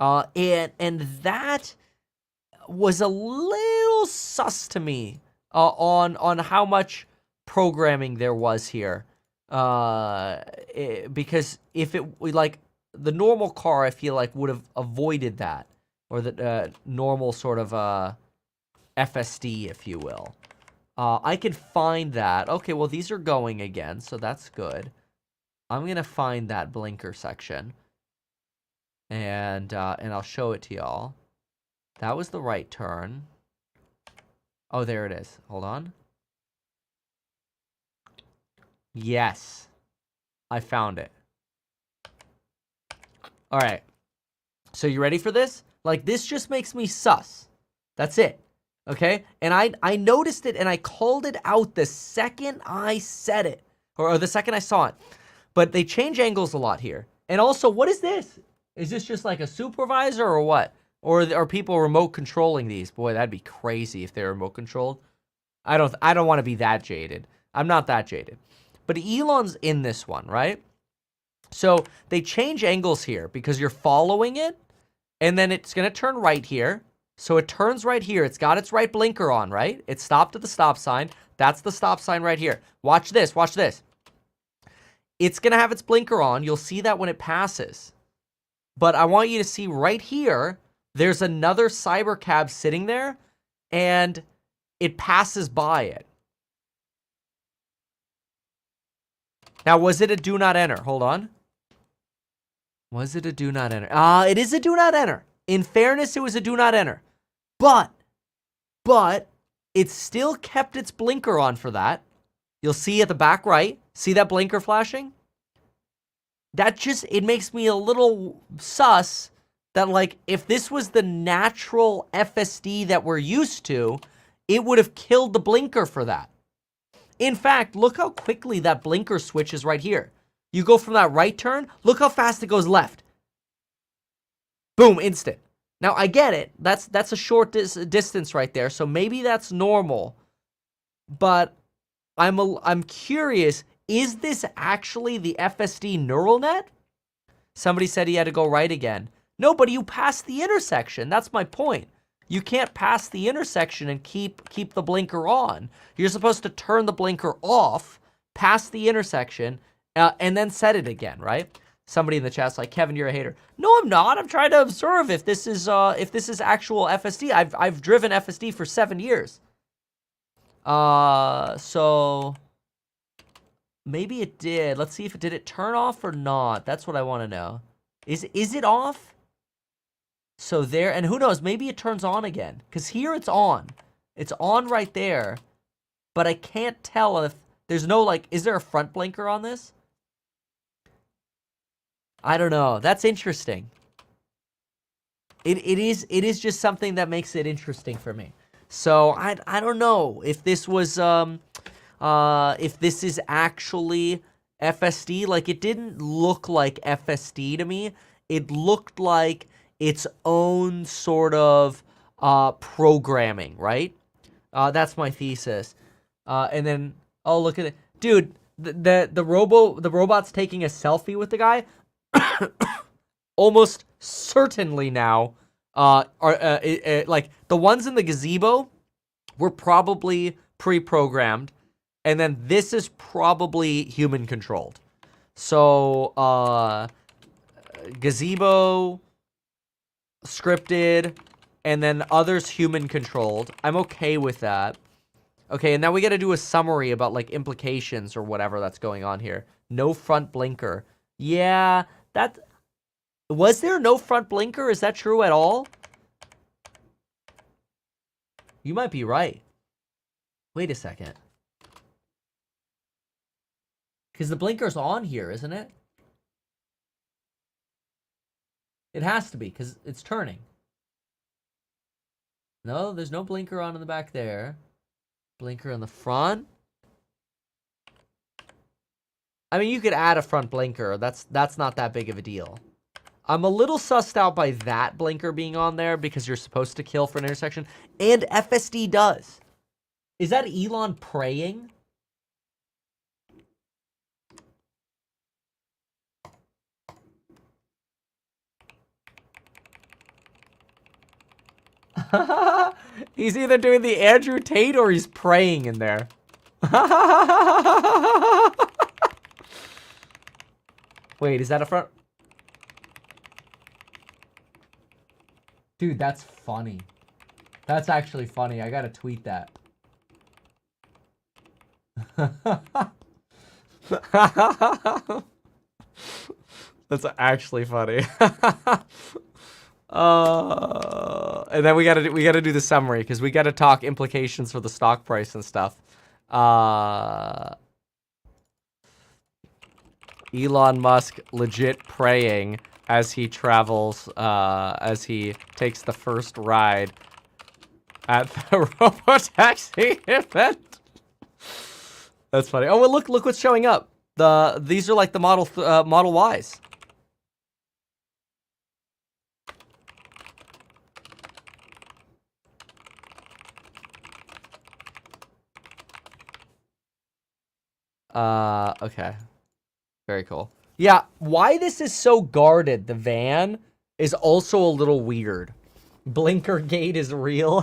And that was a little sus to me on how much programming there was here. Because if it, like, the normal car, I feel like, would have avoided that. Or the normal sort of FSD, if you will. I can find that. Okay, well, these are going again, so that's good. I'm going to find that blinker section. And I'll show it to y'all. That was the right turn. Oh, there it is. Hold on. Yes. I found it. All right. So you ready for this? Like, this just makes me sus. That's it. Okay? And I noticed it and I called it out the second I said it. Or the second I saw it. But they change angles a lot here. And also, what is this? Is this just like a supervisor or what? Or are people remote controlling these? Boy, that'd be crazy if they're remote controlled. I don't want to be that jaded. I'm not that jaded. But Elon's in this one, right? So they change angles here because you're following it. And then it's going to turn right here. So it turns right here. It's got its right blinker on, right? It stopped at the stop sign. That's the stop sign right here. Watch this. Watch this. It's going to have its blinker on. You'll see that when it passes. But I want you to see right here, there's another cybercab sitting there, and it passes by it. Now, was it a do not enter? Hold on. Was it a do not enter? It is a do not enter. In fairness, it was a do not enter. But it still kept its blinker on for that. You'll see at the back right. See that blinker flashing? That just, it makes me a little sus that, like, if this was the natural FSD that we're used to, it would have killed the blinker for that. In fact, look how quickly that blinker switches right here. You go from that right turn, look how fast it goes left. Boom, instant. Now, I get it. That's a short distance right there, so maybe that's normal. But I'm curious, is this actually the FSD neural net? Somebody said he had to go right again. No, but you passed the intersection. That's my point. You can't pass the intersection and keep the blinker on. You're supposed to turn the blinker off, pass the intersection, and then set it again, right? Somebody in the chat's like, Kevin, you're a hater. No, I'm not. I'm trying to observe if this is actual FSD. I've driven FSD for 7 years. So maybe it did. Let's see if did it turn off or not. That's what I want to know. Is it off? So there, and who knows, maybe it turns on again. Because here it's on. It's on right there. But I can't tell if there's no, like, is there a front blinker on this? I don't know. That's interesting. It is just something that makes it interesting for me. So I don't know if this was if this is actually FSD. Like, it didn't look like FSD to me. It looked like its own sort of programming, right? That's my thesis. And then, oh, look at it, dude. The robot's taking a selfie with the guy. Almost certainly now, like the ones in the gazebo were probably pre-programmed, and then this is probably human controlled. So gazebo scripted, and then others human controlled. I'm okay with that. Okay, and now we got to do a summary about like implications or whatever that's going on here. No front blinker. Yeah, that was there no front blinker? Is that true at all? You might be right. Wait a second. Because the blinker's on here, isn't it? It has to be, because it's turning. No, there's no blinker on in the back there. Blinker in the front. I mean, you could add a front blinker. That's not that big of a deal. I'm a little sussed out by that blinker being on there because you're supposed to kill for an intersection. And FSD does. Is that Elon praying? He's either doing the Andrew Tate or he's praying in there. Wait, is that a front? Dude, that's funny. That's actually funny. I gotta tweet that. That's actually funny. And then we gotta do the summary because we gotta talk implications for the stock price and stuff. Elon Musk legit praying as he travels, as he takes the first ride at the Robotaxi event. That's funny. Oh, well, look what's showing up. These are like the Model Ys. Okay. Very cool. Yeah, why this is so guarded, the van, is also a little weird. Blinker gate is real.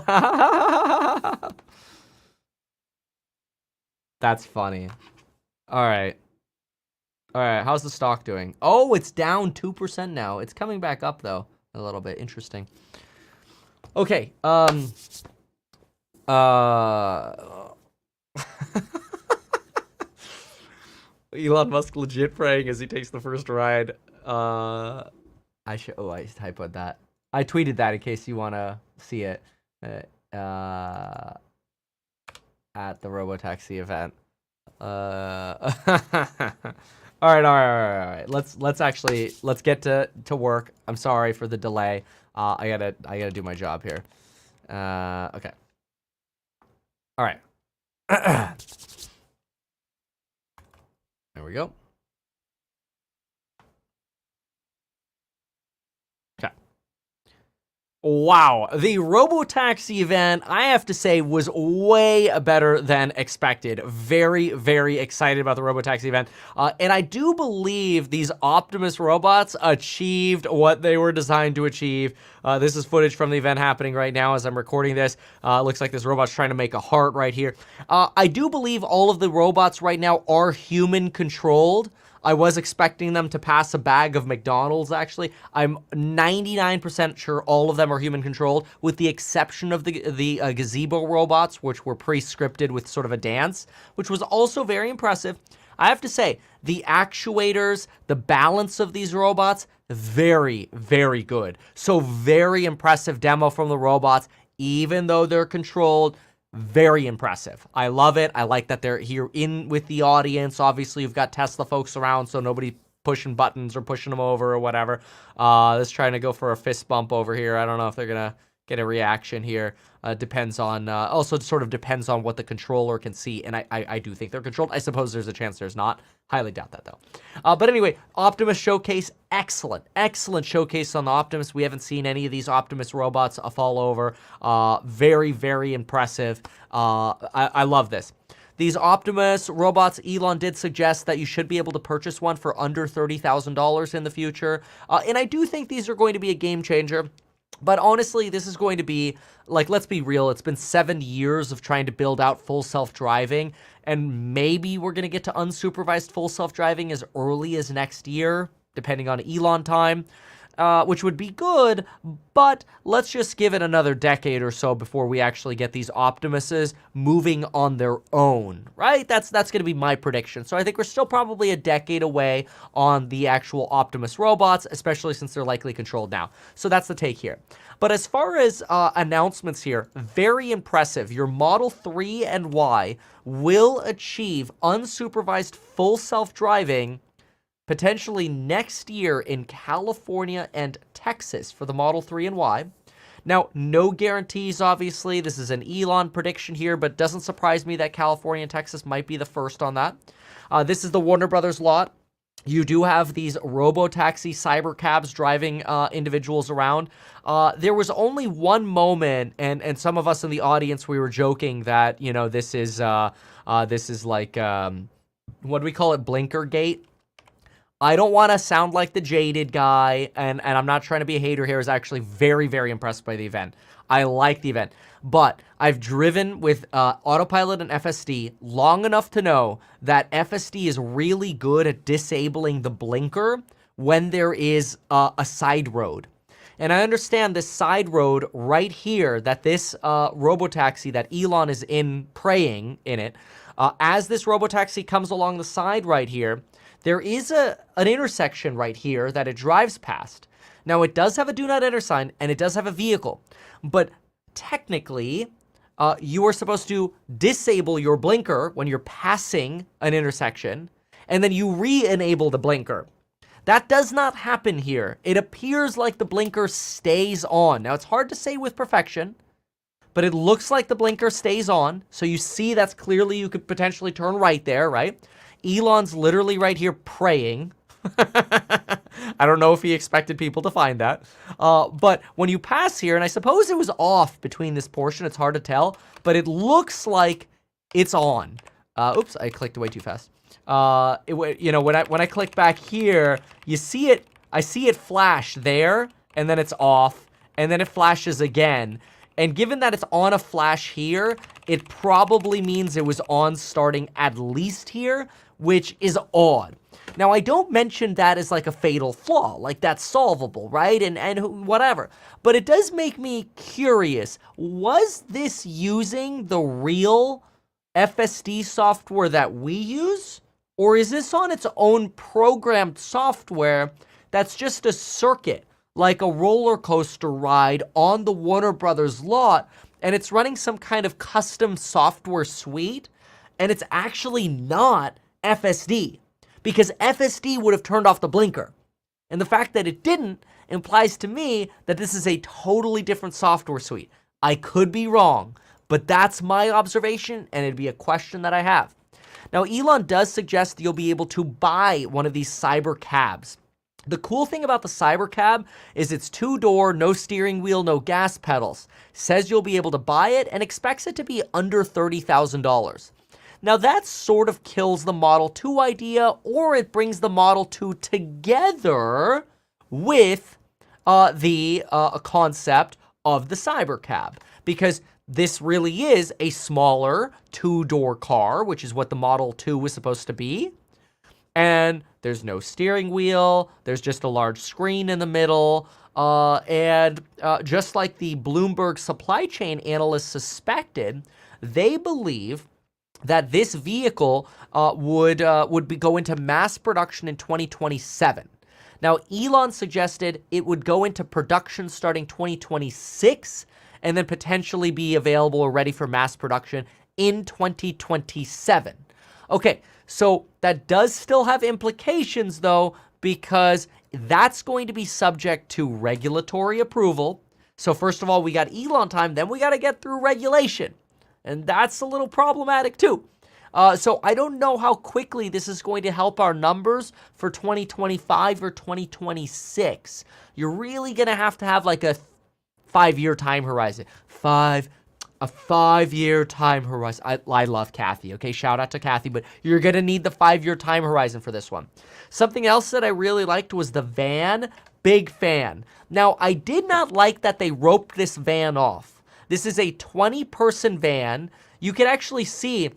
That's funny. Alright. Alright, how's the stock doing? Oh, it's down 2% now. It's coming back up, though, a little bit. Interesting. Okay, Elon Musk legit praying as he takes the first ride. I typoed that. I tweeted that in case you want to see it. At the Robotaxi event. All right. Let's get to work. I'm sorry for the delay. I gotta do my job here. Okay. All right. There we go. Okay. Wow, the Robotaxi event, I have to say, was way better than expected. Very, very excited about the Robotaxi event. And I do believe these Optimus robots achieved what they were designed to achieve. This is footage from the event happening right now as I'm recording this. Looks like this robot's trying to make a heart right here. I do believe all of the robots right now are human-controlled. I was expecting them to pass a bag of McDonald's, actually. I'm 99% sure all of them are human-controlled, with the exception of the gazebo robots, which were pre-scripted with sort of a dance, which was also very impressive. I have to say, the actuators, the balance of these robots, very, very good. So very impressive demo from the robots, even though they're controlled. Very impressive. I love it. I like that they're here in with the audience. Obviously, you've got Tesla folks around, so nobody pushing buttons or pushing them over or whatever. Just trying to go for a fist bump over here. I don't know if they're going to get a reaction here. Depends on, also it sort of depends on what the controller can see, and I do think they're controlled. I suppose there's a chance there's not. Highly doubt that, though. But anyway, Optimus Showcase, excellent. Excellent showcase on the Optimus. We haven't seen any of these Optimus robots fall over. Very, very impressive. I love this. These Optimus robots, Elon did suggest that you should be able to purchase one for under $30,000 in the future. And I do think these are going to be a game changer. But honestly, this is going to be, like, let's be real, it's been 7 years of trying to build out full self-driving, and maybe we're going to get to unsupervised full self-driving as early as next year, depending on Elon time. which would be good, but let's just give it another decade or so before we actually get these Optimuses moving on their own, right? That's going to be my prediction. So I think we're still probably a decade away on the actual Optimus robots, especially since they're likely controlled now. So that's the take here. But as far as announcements here, very impressive. Your Model 3 and Y will achieve unsupervised full self-driving potentially next year in California and Texas for the Model 3 and Y. Now, no guarantees, obviously. This is an Elon prediction here, but doesn't surprise me that California and Texas might be the first on that. This is the Warner Brothers lot. You do have these Robotaxi cyber cabs driving individuals around. There was only one moment, and some of us in the audience, we were joking that, you know, this is like, what do we call it, Blinker Gate? I don't want to sound like the jaded guy, and I'm not trying to be a hater here. I was actually very, very impressed by the event. I like the event. But I've driven with Autopilot and FSD long enough to know that FSD is really good at disabling the blinker when there is a side road. And I understand this side road right here, that this Robotaxi that Elon is praying in it, as this Robotaxi comes along the side right here, there is an intersection right here that it drives past. Now, it does have a do not enter sign, and it does have a vehicle. But technically, you are supposed to disable your blinker when you're passing an intersection, and then you re-enable the blinker. That does not happen here. It appears like the blinker stays on. Now, it's hard to say with perfection, but it looks like the blinker stays on. So you see that's clearly you could potentially turn right there, right? Elon's literally right here praying. I don't know if he expected people to find that. But when you pass here, and I suppose it was off between this portion, it's hard to tell, but it looks like it's on. Oops, I clicked way too fast. You know, when I click back here, you see it, I see it flash there, and then it's off, and then it flashes again. And given that it's on a flash here, it probably means it was on starting at least here, which is odd. Now, I don't mention that as like a fatal flaw, like that's solvable, right? And whatever. But it does make me curious. Was this using the real FSD software that we use? Or is this on its own programmed software that's just a circuit, like a roller coaster ride on the Warner Brothers lot, and it's running some kind of custom software suite, and it's actually not FSD, because FSD would have turned off the blinker. And the fact that it didn't implies to me that this is a totally different software suite. I could be wrong, but that's my observation, and it'd be a question that I have. Now, Elon does suggest you'll be able to buy one of these cyber cabs. The cool thing about the cyber cab is it's two-door, no steering wheel, no gas pedals. Says you'll be able to buy it and expects it to be under $30,000. Now, that sort of kills the Model 2 idea, or it brings the Model 2 together with the concept of the cyber cab, because this really is a smaller two-door car, which is what the Model 2 was supposed to be. And there's no steering wheel, there's just a large screen in the middle, and just like the Bloomberg supply chain analysts suspected, they believe that this vehicle would go into mass production in 2027. Now, Elon suggested it would go into production starting 2026, and then potentially be available or ready for mass production in 2027. Okay, so that does still have implications, though, because that's going to be subject to regulatory approval. So first of all, we got Elon time, then we got to get through regulation. And that's a little problematic, too. So I don't know how quickly this is going to help our numbers for 2025 or 2026. You're really going to have like a 5-year time horizon. A 5-year time horizon. I love Kathy, okay? Shout out to Kathy, but you're going to need the 5-year time horizon for this one. Something else that I really liked was the van. Big fan. Now, I did not like that they roped this van off. This is a 20-person van. You can actually see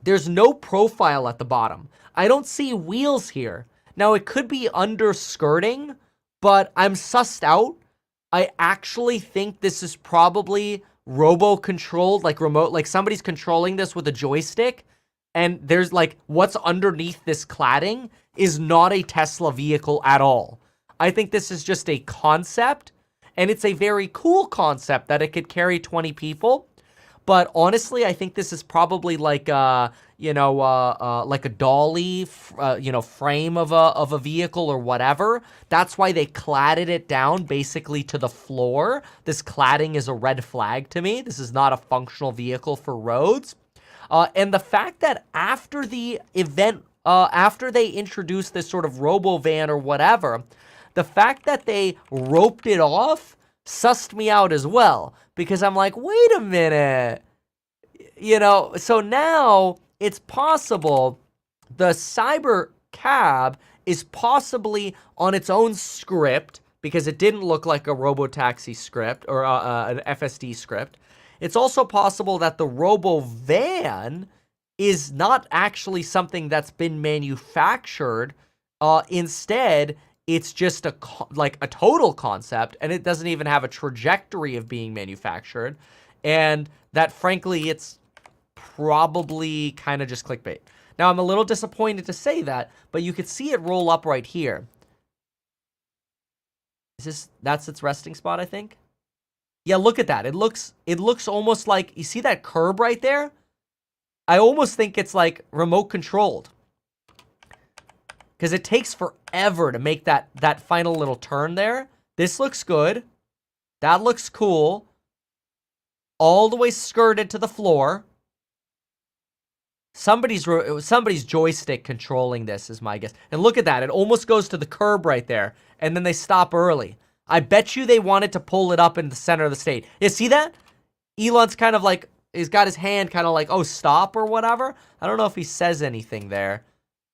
there's no profile at the bottom. I don't see wheels here. Now, it could be underskirting, but I'm sussed out. I actually think this is probably robo-controlled, like remote, like somebody's controlling this with a joystick, and there's like, what's underneath this cladding is not a Tesla vehicle at all. I think this is just a concept, and it's a very cool concept that it could carry 20 people. But honestly, I think this is probably like like a dolly, frame of a vehicle or whatever. That's why they cladded it down basically to the floor. This cladding is a red flag to me. This is not a functional vehicle for roads. And the fact that after the event, after they introduced this sort of robo van or whatever, the fact that they roped it off sussed me out as well, because I'm like, wait a minute, so now it's possible the cyber cab is possibly on its own script, because it didn't look like a Robotaxi script or an FSD script. It's also possible that the robo van is not actually something that's been manufactured. Instead, it's just a total concept, and it doesn't even have a trajectory of being manufactured. And that, frankly, it's probably kind of just clickbait. Now, I'm a little disappointed to say that, but you could see it roll up right here. That's its resting spot, I think? Yeah, look at that. It looks almost like, you see that curb right there? I almost think it's like remote controlled, because it takes forever to make that final little turn there. This looks good. That looks cool. All the way skirted to the floor. Somebody's joystick controlling this is my guess. And look at that. It almost goes to the curb right there. And then they stop early. I bet you they wanted to pull it up in the center of the stage. You see that? Elon's kind of like, he's got his hand kind of like, oh, stop or whatever. I don't know if he says anything there.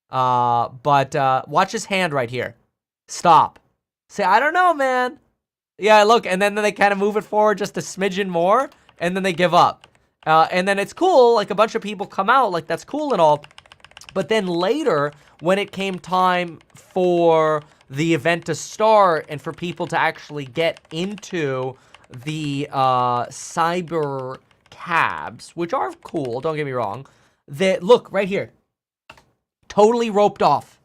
But watch his hand right here. Stop. Say, I don't know, man. Yeah, look, and then they kind of move it forward just a smidgen more, and then they give up. And then it's cool, like a bunch of people come out, like that's cool and all. But then later, when it came time for the event to start and for people to actually get into the cyber cabs, which are cool, don't get me wrong, that look right here. Totally roped off.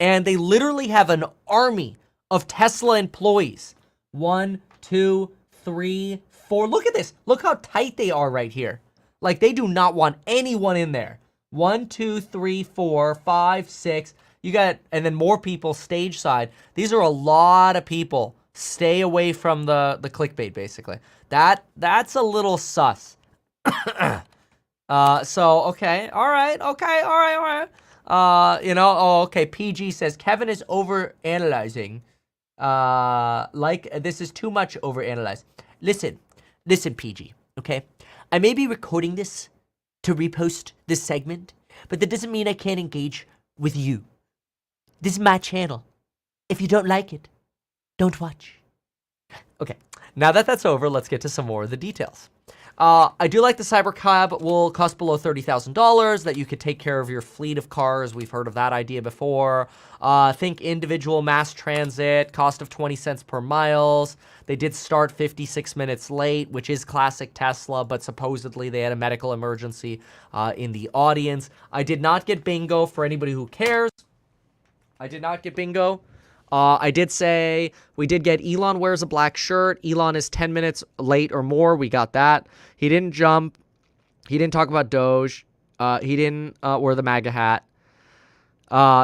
And they literally have an army of Tesla employees. 1, 2, 3, 4. Look at this. Look how tight they are right here. Like, they do not want anyone in there. 1, 2, 3, 4, 5, 6. You got, and then more people stage side. These are a lot of people. Stay away from the clickbait, basically. That's a little sus. So, okay. All right. Okay. All right. Okay, PG says, Kevin is over-analyzing. This is too much over-analyze. Listen, PG, okay? I may be recording this to repost this segment, but that doesn't mean I can't engage with you. This is my channel. If you don't like it, don't watch. Okay, now that that's over, let's get to some more of the details. I do like the Cybercab will cost below $30,000, that you could take care of your fleet of cars. We've heard of that idea before. Think individual mass transit, cost of 20 cents per miles. They did start 56 minutes late, which is classic Tesla, but supposedly they had a medical emergency in the audience. I did not get bingo for anybody who cares. I did not get bingo. I did say we did get Elon wears a black shirt. Elon is 10 minutes late or more. We got that. He didn't jump. He didn't talk about Doge. He didn't wear the MAGA hat.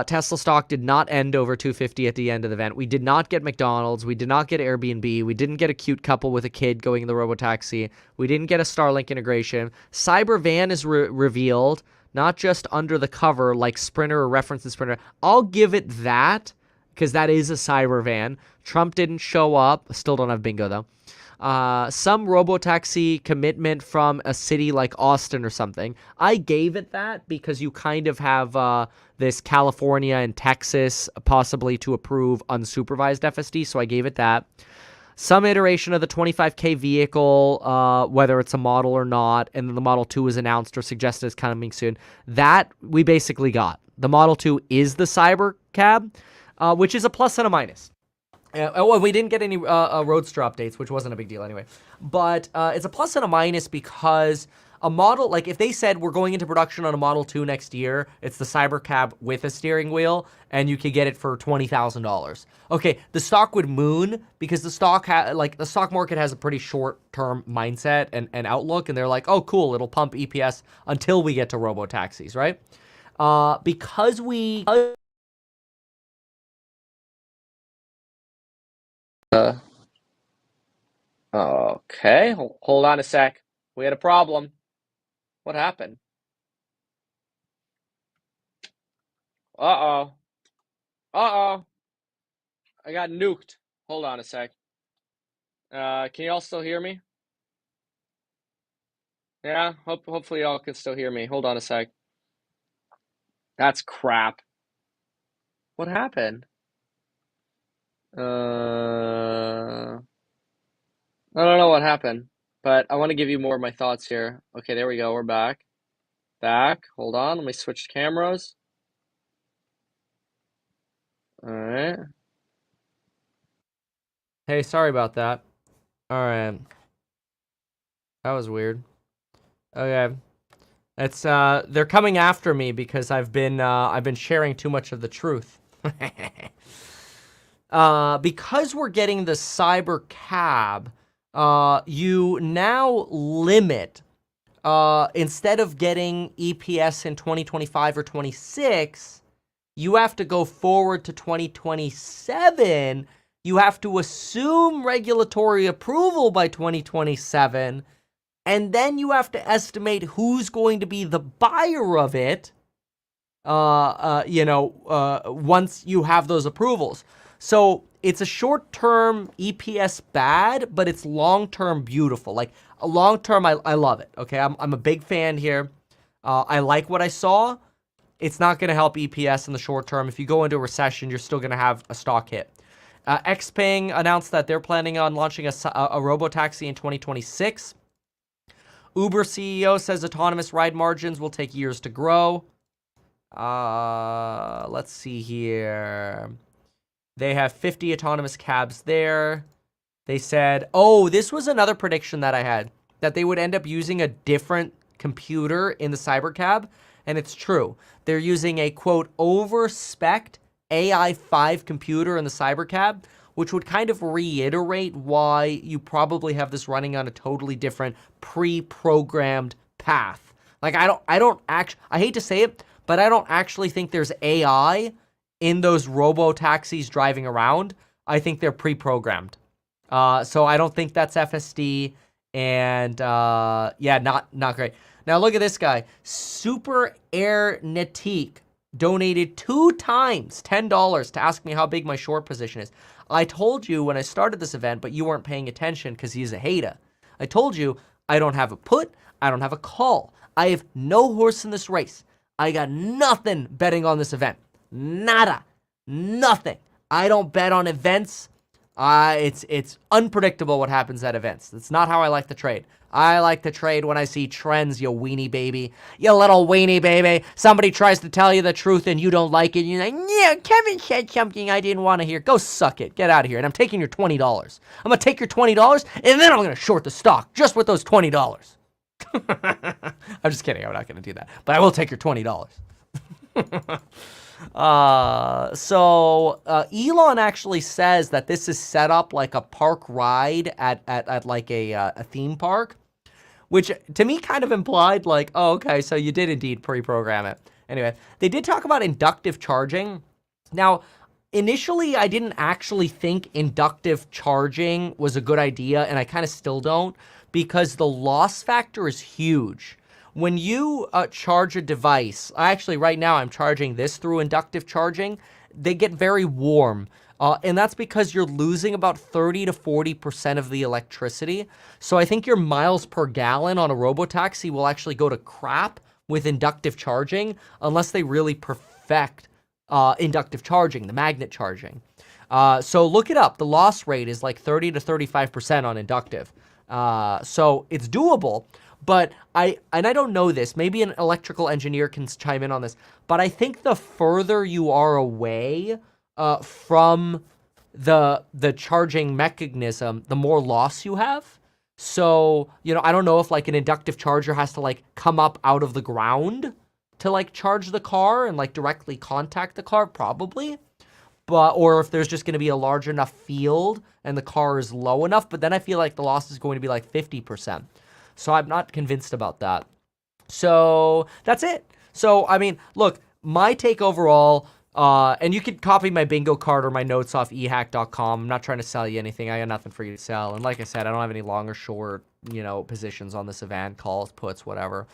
Tesla stock did not end over 250 at the end of the event. We did not get McDonald's. We did not get Airbnb. We didn't get a cute couple with a kid going in the Robotaxi. We didn't get a Starlink integration. Cyber van is revealed, not just under the cover like Sprinter or references Sprinter. I'll give it that, because that is a cyber van. Trump didn't show up. Still don't have bingo, though. Some Robotaxi commitment from a city like Austin or something. I gave it that because you kind of have this California and Texas possibly to approve unsupervised FSD, so I gave it that. Some iteration of the 25K vehicle, whether it's a model or not, and then the Model 2 is announced or suggested is coming soon. That we basically got. The Model 2 is the cyber cab, which is a plus and a minus. We didn't get any Roadster updates, which wasn't a big deal anyway. But it's a plus and a minus because a model, like if they said we're going into production on a Model 2 next year, it's the Cybercab with a steering wheel, and you could get it for $20,000. Okay, the stock would moon because the stock the stock market has a pretty short-term mindset and outlook, and they're like, oh, cool, it'll pump EPS until we get to robotaxis, right? Because we... Okay, hold on a sec. We had a problem. What happened? Uh-oh. Uh-oh. I got nuked. Hold on a sec. Can you all still hear me? Yeah, hopefully y'all can still hear me. Hold on a sec. That's crap. What happened? I don't know what happened, but I want to give you more of my thoughts here. Okay, there we go. We're back. Back. Hold on. Let me switch cameras. All right. Hey, sorry about that. All right. That was weird. Okay. It's they're coming after me because I've been sharing too much of the truth. Because we're getting the cyber cab, you now limit instead of getting EPS in 2025 or 26, you have to go forward to 2027. You have to assume regulatory approval by 2027, and then you have to estimate who's going to be the buyer of it, once you have those approvals. So it's a short-term EPS bad, but it's long-term beautiful. Like, a long-term, I love it, okay? I'm a big fan here. I like what I saw. It's not going to help EPS in the short term. If you go into a recession, you're still going to have a stock hit. Xpeng announced that they're planning on launching a Robotaxi in 2026. Uber CEO says autonomous ride margins will take years to grow. Let's see here. They have 50 autonomous cabs there. They said, oh, this was another prediction that I had, that they would end up using a different computer in the Cybercab, and it's true. They're using a, quote, over-spec'd AI5 computer in the Cybercab, which would kind of reiterate why you probably have this running on a totally different pre-programmed path. Like, I hate to say it, but I don't actually think there's AI in those robo-taxis driving around. I think they're pre-programmed. So I don't think that's FSD, and yeah, not great. Now look at this guy. Super Airnetique donated 2 times $10 to ask me how big my short position is. I told you when I started this event, but you weren't paying attention because he's a hater. I told you I don't have a put, I don't have a call. I have no horse in this race. I got nothing betting on this event. Nada. Nothing. I don't bet on events. It's unpredictable what happens at events. That's not how I like to trade. I like to trade when I see trends, you weenie baby. You little weenie baby. Somebody tries to tell you the truth and you don't like it. You're like, yeah, Kevin said something I didn't want to hear. Go suck it. Get out of here. And I'm taking your $20. I'm going to take your $20 and then I'm going to short the stock just with those $20. I'm just kidding. I'm not going to do that. But I will take your $20. Elon actually says that this is set up like a park ride at like a theme park, which to me kind of implied like, oh, okay, so you did indeed pre-program it. Anyway, they did talk about inductive charging. Now, initially, I didn't actually think inductive charging was a good idea, and I kind of still don't, because the loss factor is huge. When you charge a device, actually right now I'm charging this through inductive charging, they get very warm. And that's because you're losing about 30 to 40% of the electricity. So I think your miles per gallon on a robotaxi will actually go to crap with inductive charging unless they really perfect inductive charging, the magnet charging. So look it up. The loss rate is like 30 to 35% on inductive. So it's doable. But I don't know this, maybe an electrical engineer can chime in on this, but I think the further you are away from the charging mechanism, the more loss you have. So, you know, I don't know if like an inductive charger has to like come up out of the ground to like charge the car and like directly contact the car, probably. But, or if there's just going to be a large enough field and the car is low enough, but then I feel like the loss is going to be like 50%. So I'm not convinced about that. So that's it. So, I mean, look, my take overall, and you can copy my bingo card or my notes off ehack.com. I'm not trying to sell you anything. I got nothing for you to sell. And like I said, I don't have any long or short, you know, positions on this event, calls, puts, whatever.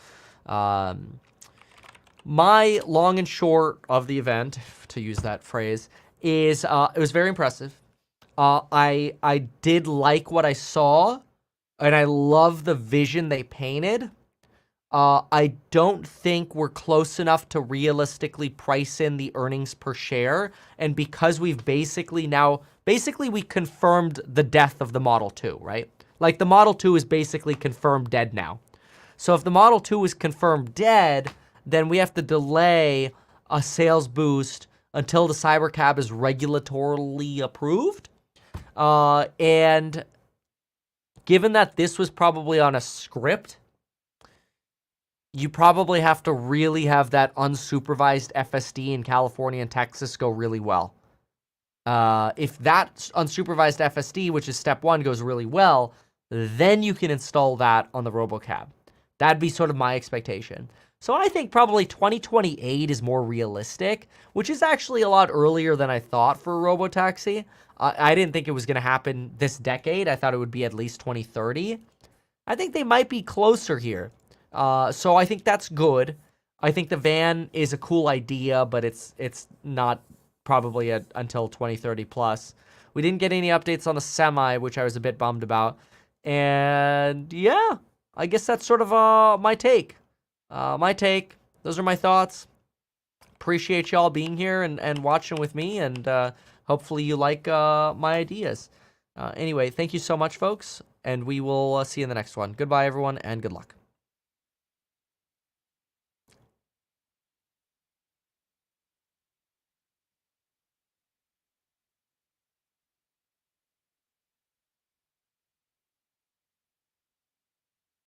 My long and short of the event, to use that phrase, is it was very impressive. I did like what I saw, and I love the vision they painted. I don't think we're close enough to realistically price in the earnings per share. And because we've basically we confirmed the death of the Model 2, right? Like the Model 2 is basically confirmed dead now. So if the Model 2 is confirmed dead, then we have to delay a sales boost until the Cybercab is regulatorily approved. And given that this was probably on a script, you probably have to really have that unsupervised FSD in California and Texas go really well. If that unsupervised FSD, which is step one, goes really well, then you can install that on the RoboCab. That'd be sort of my expectation. So I think probably 2028 is more realistic, which is actually a lot earlier than I thought for a Robotaxi. I didn't think it was going to happen this decade. I thought it would be at least 2030. I think they might be closer here. So I think that's good. I think the van is a cool idea, but it's not probably until 2030 plus. We didn't get any updates on the Semi, which I was a bit bummed about. And yeah, I guess that's sort of my take. Those are my thoughts. Appreciate y'all being here and watching with me, and hopefully you like my ideas. Anyway, thank you so much, folks, and we will see you in the next one. Goodbye, everyone, and good luck.